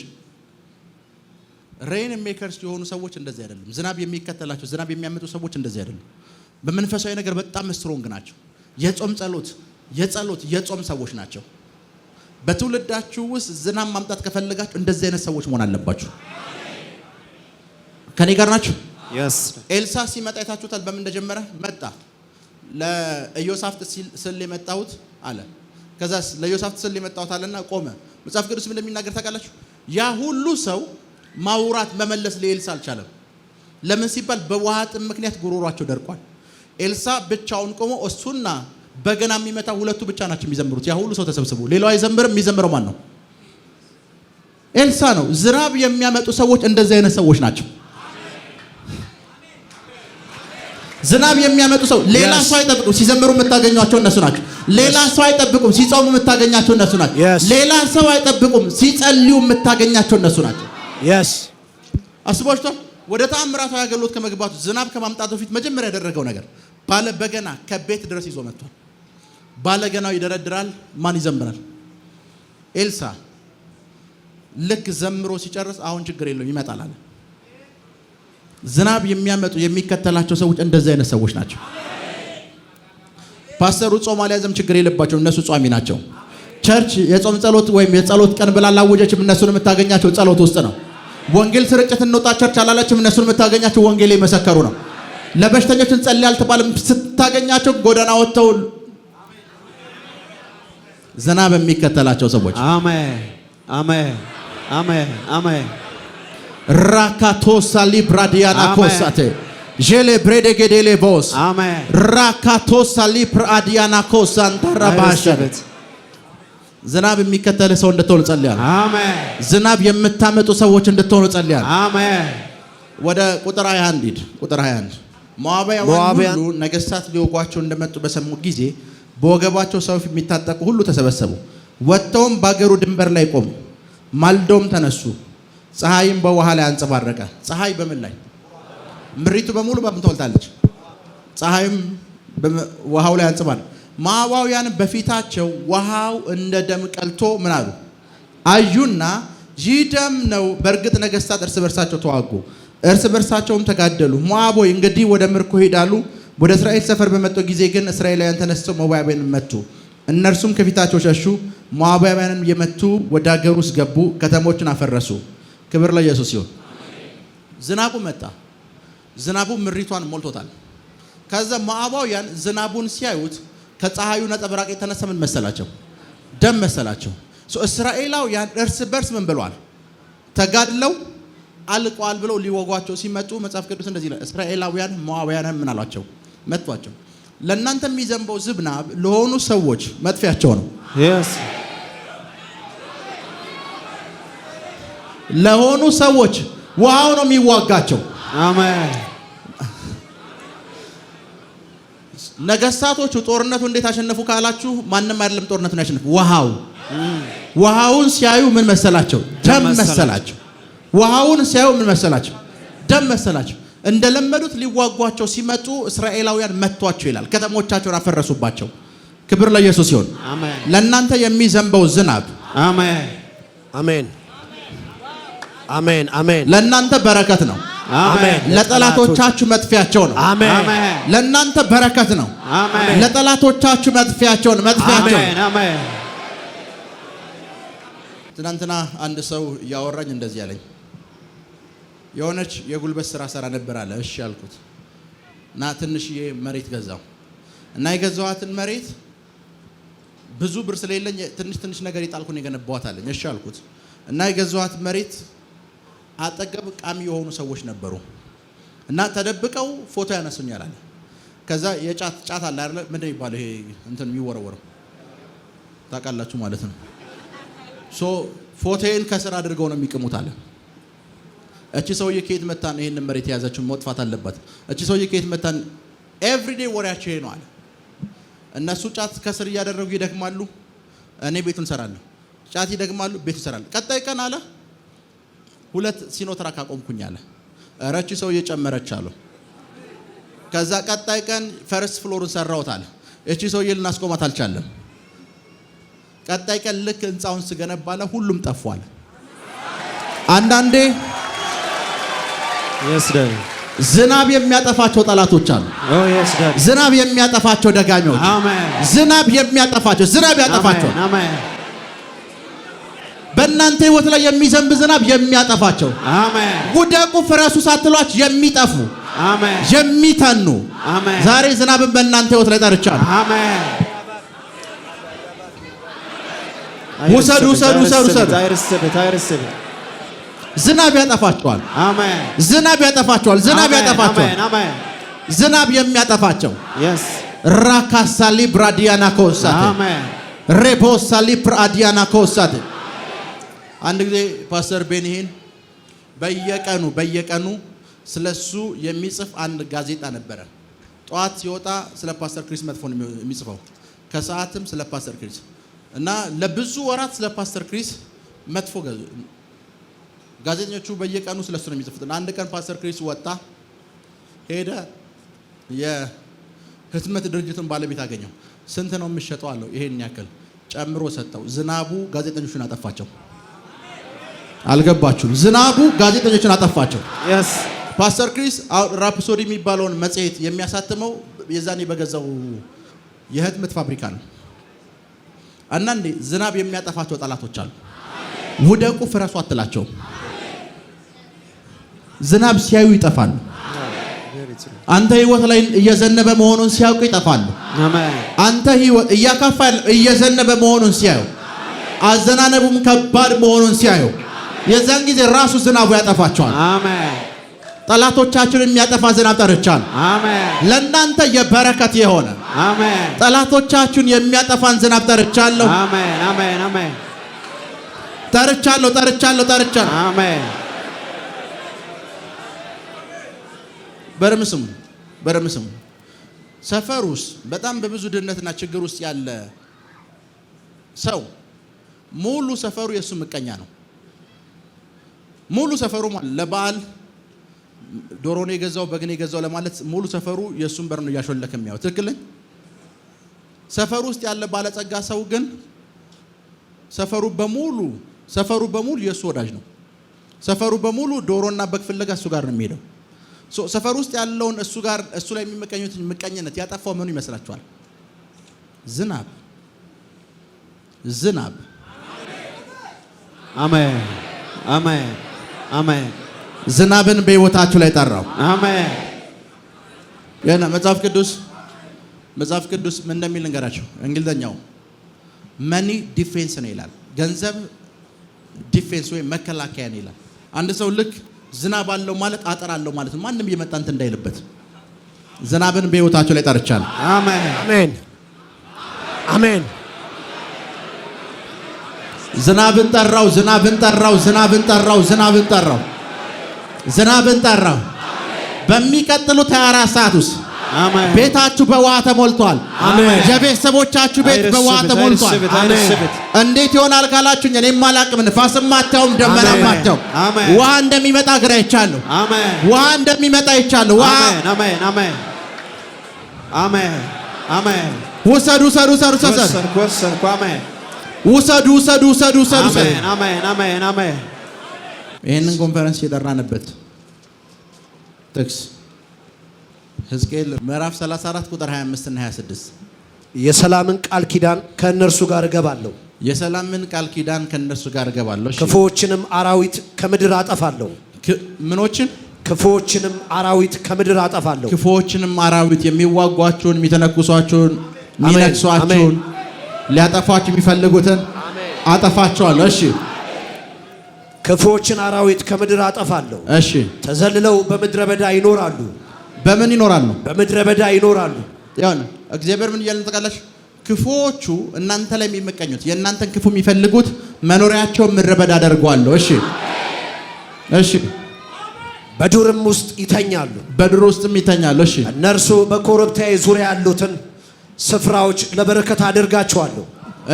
ሬን ሜከርስ የሆኑ ሰዎች እንደዚህ አይደለም። ዝናብ የሚከተላቸው ዝናብ የሚያመጡ ሰዎች እንደዚህ አይደለም። በመንፈሳዊ ነገር በጣም ስትሮንግ ናቸው። የጾም ሰዎች ናቸው። በትውልዳችሁ ውስጥ ዝናብ ማምጣት ከፈለጋችሁ እንደዚህ አይነት ሰዎች መሆን አለባችሁ። ከኔ ጋር ናችሁ? ኤልሳ ሲመጣ አይታችሁታል። በምን እንደጀመረ መጣ። ለኢዮሳፍጥ ስል የመጣሁት አለ። ከዛስ ለኢዮሳፍጥ ስል የመጣሁት አለና ቆመ። መጽሐፍ ቅዱስ ምን እንደሚናገር ታውቃላችሁ? ያ ሁሉ ሰው ማውራት መመለስ ለኤልሳ አልቻለም። ለምን ሲባል በውሃ ጥም ምክንያት ጉሮሯቸው ደርቋል። ኤልሳ ብቻውን ቆሞ እሱና በገና የሚመታ ሁለቱ ብቻ ናቸው የሚዘምሩት። ያ ሁሉ ሰው ተሰብስቦ ሌላው አይዘምርም። የሚዘምረው ማን ነው? ኤልሳ ነው። ዝናብ የሚያመጡ ሰዎች እንደዚህ አይነት ሰዎች ናቸው። ዝናብ የሚያመጡ ሰው ሌላ ሰው አይጠብቁም። ሲዘምሩ የምታገኟቸው እነሱ ናቸው። ሌላ ሰው አይጠብቁም። ሲጾሙ የምታገኛቸው እነሱ ናቸው። ሌላ ሰው አይጠብቁም። ሲጸልዩ የምታገኛቸው እነሱ ናቸው። አስባችኋል? ወደ ተአምራታዊ አገልግሎት ከመግባቱ ዝናብ ከማምጣቱ በፊት መጀመሪያ ያደረገው ነገር ባለ በገና ከቤት ድረስ ይዞ መጥቷል። ባለገናው ይደረድራል። ማን ይዘምራል? ኤልሳ ልክ ዘምሮ ሲጨርስ አሁን ችግር የለውም ይመጣል አለ። ዝናብ የሚያመጡ የሚከተላቸው ሰዎች እንደዚህ አይነት ሰዎች ናቸው። ፓስተሩ ጾም አልያዘም፣ ችግር የለባቸውም። እነሱ ጿሚ ናቸው። ቸርች የጾም ጸሎት ወይም የጸሎት ቀን ብላ ላወጀችም እነሱን የምታገኛቸው ጸሎት ውስጥ ነው። ወንጌል ስርጭት እንውጣ ቸርች አላለችም፣ እነሱን የምታገኛቸው ወንጌል የመሰከሩ ነው። ለበሽተኞች እንጸልይ አልተባለም፣ ስታገኛቸው ጎዳና ወጥተው ዝናብ የሚከተላቸው ሰዎች። አሜን አሜን አሜን አሜን። ራካቶሳ ሊብራዲያና ኮሳቴ ጄሌ ብሬዴጌዴሌ ቦስ አሜን። ራካቶሳ ሊብራዲያና ኮሳንታራባሽ ዝናብ የሚከተል ሰው እንድትሆኑ ጸልያለሁ። አሜን። ዝናብ የምታመጡ ሰዎች እንድትሆኑ ጸልያለሁ። አሜን። ወደ ቁጥር 21 ሂድ። ቁጥር 21 ሞዓባውያን ሁሉ ነገሥታት ሊወጓቸው እንደመጡ በሰሙ ጊዜ በወገባቸው ሰይፍ የሚታጠቁ ሁሉ ተሰበሰቡ። ወጥተውም በአገሩ ድንበር ላይ ቆሙ። ማልደውም ተነሱ። ፀሐይም በውሃ ላይ አንጸባረቀ። ፀሐይ በምን ላይ? ምድሪቱ በሙሉ በምን ተወልታለች? ፀሐይም ውሃው ላይ አንጸባረቀ። ሞዓባውያን በፊታቸው ውሃው እንደ ደም ቀልቶ ምን አሉ? አዩና ይህ ደም ነው። በእርግጥ ነገሥታት እርስ በርሳቸው ተዋጉ፣ እርስ በርሳቸውም ተጋደሉ። ሞዓብ ሆይ እንግዲህ ወደ ምርኮ ሄዳሉ። ወደ እስራኤል ሰፈር በመጡ ጊዜ ግን እስራኤላውያን ተነስተው ሞዓባውያንን መቱ። እነርሱም ከፊታቸው ሸሹ። ሞዓባውያንን የመቱ ወደ አገር ውስጥ ገቡ፣ ከተሞችን አፈረሱ። ክብር ለኢየሱስ ይሁን። ዝናቡ መጣ። ዝናቡ ምድሪቷን ሞልቶታል። ከዛ ሞዓባውያን ዝናቡን ሲያዩት ከፀሐዩ ነጸብራቅ የተነሳ ምን መሰላቸው? ደም መሰላቸው። እስራኤላውያን እርስ በርስ ምን ብለዋል? ተጋድለው አልቀዋል ብለው ሊወጓቸው ሲመጡ መጽሐፍ ቅዱስ እንደዚህ ይላል፣ እስራኤላውያን ሞዓባውያንን ምን አሏቸው? መቷቸው። ለእናንተ የሚዘንበው ዝናብ ለሆኑ ሰዎች መጥፊያቸው ነው። ለሆኑ ሰዎች ውሃው ነው የሚዋጋቸው። አሜን። ነገስታቶቹ ጦርነቱ እንዴት አሸነፉ ካላችሁ ማንም አይደለም ጦርነቱን ያሸነፉ ውሃውን ሲያዩ ምን መሰላቸው? ደም መሰላቸው። ውሃውን ሲያዩ ምን መሰላቸው? ደም መሰላቸው። እንደለመዱት ሊዋጓቸው ሲመጡ እስራኤላውያን መቷቸው ይላል። ከተሞቻቸውን አፈረሱባቸው። ክብር ለኢየሱስ ይሁን። ለእናንተ የሚዘንበው ዝናብ አሜን አሜን አሜን አሜን ለእናንተ በረከት ነው። አሜን ለጠላቶቻችሁ መጥፊያቸው ነው። አሜን ለእናንተ በረከት ነው። አሜን ለጠላቶቻችሁ መጥፊያቸው ነው። አሜን አሜን። ትናንትና አንድ ሰው እያወራኝ እንደዚህ ያለኝ የሆነች የጉልበት ስራ ሰራ ነበር አለ። እሺ አልኩት እና ትንሽዬ መሬት ገዛው እና የገዛዋትን መሬት ብዙ ብር ስለሌለኝ ትንሽ ነገር ይጣልኩኝ የገነባዋት አለኝ። እሺ አልኩት እና የገዛዋት መሬት አጠገብ ቃሚ የሆኑ ሰዎች ነበሩ እና ተደብቀው ፎቶ ያነሱኛል አለ። ከዛ የጫት አለ አይደል? ምንድነው የሚባለው ይሄ እንትን የሚወረወረው ታውቃላችሁ ማለት ነው። ፎቶዬን ከስር አድርገው ነው የሚቅሙት አለ። እቺ ሰውዬ ከየት መጣ ነው ይሄን መሬት የያዘችው? መጥፋት አለባት። እቺ ሰውዬ ከየት መጣ? ኤቭሪዴ ወሬያቸው ይሄ ነው አለ። እነሱ ጫት ከስር እያደረጉ ይደክማሉ፣ እኔ ቤቱን ሰራለሁ። ጫት ይደግማሉ፣ ቤቱን ሰራለሁ። ቀጣይ ቀን አለ 2 ሲኖትራክ አቆምኩኝ አለ። ኧረ እቺ ሰውዬ ጨመረች አለ። ከዛ ቀጣይ ቀን ፈርስት ፍሎርን ሰራሁት አለ። እቺ ሰውዬ ልናስቆማት አልቻለም። ቀጣይ ቀን ልክ ህንጻውን ስገነባለ ሁሉም ጠፏል። አንዳንዴ ዝናብ የሚያጠፋቸው ጠላቶች አሉ። ዝናብ የሚያጠፋቸው ደጋኞች፣ ዝናብ ያጠፋቸው። በእናንተ ህይወት ላይ የሚዘንብ ዝናብ የሚያጠፋቸው፣ ውደቁ ፍረሱ ሳትሏች የሚጠፉ የሚተኑ ዛሬ ዝናብን በእናንተ ህይወት ላይ ጠርቻለሁ። ውሰዱ። ዝናብ ያጠፋቸዋል። ዝናብ የሚያጠፋቸው ራካሳሊ ብራዲያና ኮሳት ሬቦሳሊ ብራዲያና ኮሳት። አንድ ጊዜ ፓስተር ቤኒሂን በየቀኑ ስለሱ የሚጽፍ አንድ ጋዜጣ ነበረ። ጠዋት ሲወጣ ስለ ፓስተር ክሪስ መጥፎ ነው የሚጽፈው፣ ከሰዓትም ስለ ፓስተር ክሪስ እና ለብዙ ወራት ስለ ፓስተር ክሪስ መጥፎ ጋዜጠኞቹ በየቀኑ ስለሱ ነው የሚጽፉት። አንድ ቀን ፓስተር ክሪስ ወጣ ሄደ። የህትመት ድርጅቱን ባለቤት አገኘው። ስንት ነው የምትሸጠው አለው። ይሄን ያክል ጨምሮ ሰጠው። ዝናቡ ጋዜጠኞቹን አጠፋቸው። አልገባችሁም? ዝናቡ ጋዜጠኞቹን አጠፋቸው። ፓስተር ክሪስ ራፕሶዲ የሚባለውን መጽሔት የሚያሳትመው የዛኔ በገዛው የህትመት ፋብሪካ ነው። አንዳንዴ ዝናብ የሚያጠፋቸው ጠላቶች አሉ። ውደቁ ፍረሱ አትላቸውም። ዝናብ ሲያዩ ይጠፋሉ። አንተ ህይወት ላይ እየዘነበ መሆኑን ሲያውቁ ይጠፋሉ። አንተ ህይወት እያካፋ እየዘነበ መሆኑን ሲያዩ፣ አዘናነቡም ከባድ መሆኑን ሲያዩ የዛን ጊዜ ራሱ ዝናቡ ያጠፋቸዋል። ጠላቶቻችሁን የሚያጠፋ ዝናብ ጠርቻለሁ። ለእናንተ የበረከት የሆነ ጠላቶቻችሁን የሚያጠፋን ዝናብ ጠርቻለሁ። ጠርቻለሁ። በደም ስሙ። ሰፈር ውስጥ በጣም በብዙ ድህነትና ችግር ውስጥ ያለ ሰው ሙሉ ሰፈሩ የሱ ምቀኛ ነው። ሙሉ ሰፈሩ ለበዓል ዶሮኔ የገዛው በግኔ የገዛው ለማለት ሙሉ ሰፈሩ የሱን በር ነው እያሾለከ የሚያው። ትክክል ነኝ? ሰፈሩ ውስጥ ያለ ባለጸጋ ሰው ግን ሰፈሩ በሙሉ የሱ ወዳጅ ነው። ሰፈሩ በሙሉ ዶሮና በግ ፍለጋ እሱ ጋር ነው የሚሄደው። ሰፈር ውስጥ ያለውን እሱ ላይ የሚመቀኙት ምቀኝነት ያጠፋው ምኑ ይመስላችኋል? ዝናብ። አሜን። ዝናብን በህይወታችሁ ላይ ጠራው። አሜን። ገና መጽሐፍ ቅዱስ ምን እንደሚል እንገራችሁ። እንግሊዘኛው መኒ ዲፌንስ ነው ይላል። ገንዘብ ዲፌንስ ወይ መከላከያ ነው ይላል። አንድ ሰው ልክ ዝናብ አለው ማለት አጥር አለው ማለት ነው። ማንም እየመጣ እንትን እንዳይልበት ዝናብን በህይወታችሁ ላይ ጠርቻለሁ። አሜን። ዝናብን ጠራው። በሚቀጥሉት 24 ሰዓት ውስጥ አሜን። ቤታችሁ በውሃ ተሞልቷል። አሜን። የቤተሰቦቻችሁ ቤት በውሃ ተሞልቷል። እንዴት ይሆናል ካላችሁኝ እኔም አላቅም። ንፋስም አታዩም፣ ደመናም አታዩም። ውሃ እንደሚመጣ ግራ ይቻለሁ። ውሃ እንደሚመጣ ይቻለሁ። ውሃ አሜን አሜን አሜን አሜን። ውሰዱ ውሰዱ ውሰዱ ውሰዱ ውሰዱ ውሰዱ ውሰዱ ውሰዱ። አሜን አሜን አሜን። ይሄንን ኮንፈረንስ የጠራንበት ጥቅስ ሕዝቅኤል ምዕራፍ 34 ቁጥር 25 እና 26 የሰላምን ቃል ኪዳን ከእነርሱ ጋር እገባለሁ። የሰላምን ቃል ኪዳን ከእነርሱ ጋር እገባለሁ። ክፉዎችንም አራዊት ከምድር አጠፋለሁ። ምኖችን? ክፉዎችንም አራዊት ከምድር አጠፋለሁ። ክፉዎችንም አራዊት የሚዋጓቸውን፣ የሚተነኩሷቸውን፣ የሚነክሷቸውን፣ ሊያጠፋቸው የሚፈልጉትን አጠፋቸዋለሁ። እሺ። ክፉዎችን አራዊት ከምድር አጠፋለሁ። እሺ። ተዘልለው በምድረ በዳ ይኖራሉ። በምን ይኖራሉ? በምድረ በዳ ይኖራሉ። ያን እግዚአብሔር ምን እያልን ተቃላሽ? ክፉዎቹ እናንተ ላይ የሚመቀኙት የእናንተን ክፉ የሚፈልጉት መኖሪያቸውን ምድረ በዳ አደርገዋለሁ። እሺ እሺ። በዱርም ውስጥ ይተኛሉ። በዱር ውስጥም ይተኛሉ። እሺ። እነርሱ በኮረብታዬ ዙሪያ ያሉትን ስፍራዎች ለበረከት አደርጋቸዋለሁ።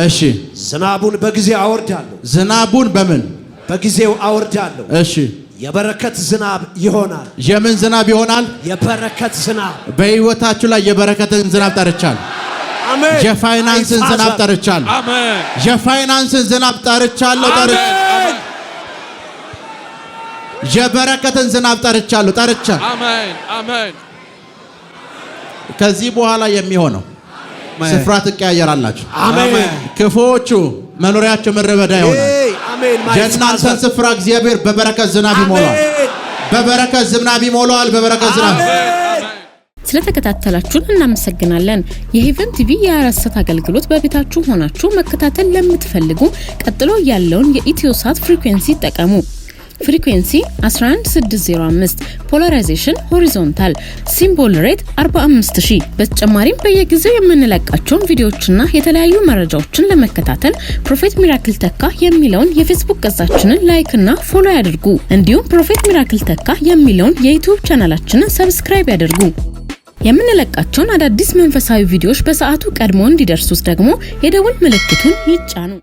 እሺ። ዝናቡን በጊዜው አወርዳለሁ። ዝናቡን በምን? በጊዜው አወርዳለሁ። እሺ። የበረከት ዝናብ ይሆናል። የምን ዝናብ ይሆናል? የበረከት ዝናብ። በህይወታችሁ ላይ የበረከትን ዝናብ ጠርቻለሁ። አሜን። የፋይናንስን ዝናብ ጠርቻለሁ። አሜን። የፋይናንስን ዝናብ ጠርቻለሁ። አሜን። የበረከትን ዝናብ ጠርቻለሁ። አሜን አሜን። ከዚህ በኋላ የሚሆነው ስፍራ ትቀያየራላችሁ። አሜን። ክፉዎቹ መኖሪያቸው ምድረ በዳ ይሆናል። አሜን። የእናንተን ስፍራ እግዚአብሔር በበረከት ዝናብ ይሞላል። በበረከት ዝናብ ይሞላል። በበረከት ዝናብ። ስለተከታተላችሁን እናመሰግናለን። የሄቨን ቲቪ የ24 አገልግሎት በቤታችሁ ሆናችሁ መከታተል ለምትፈልጉ ቀጥሎ ያለውን የኢትዮሳት ፍሪኩዌንሲ ይጠቀሙ። ፍሪኩዌንሲ 11605፣ ፖላራይዜሽን ሆሪዞንታል፣ ሲምቦል ሬት 45000። በተጨማሪም በየጊዜው የምንለቃቸውን ቪዲዮዎችና የተለያዩ መረጃዎችን ለመከታተል ፕሮፌት ሚራክል ተካ የሚለውን የፌስቡክ ገጻችንን ላይክ እና ፎሎ ያድርጉ። እንዲሁም ፕሮፌት ሚራክል ተካ የሚለውን የዩቲዩብ ቻናላችንን ሰብስክራይብ ያድርጉ። የምንለቃቸውን አዳዲስ መንፈሳዊ ቪዲዮዎች በሰዓቱ ቀድሞ እንዲደርሱት ደግሞ የደውል ምልክቱን ይጫኑ።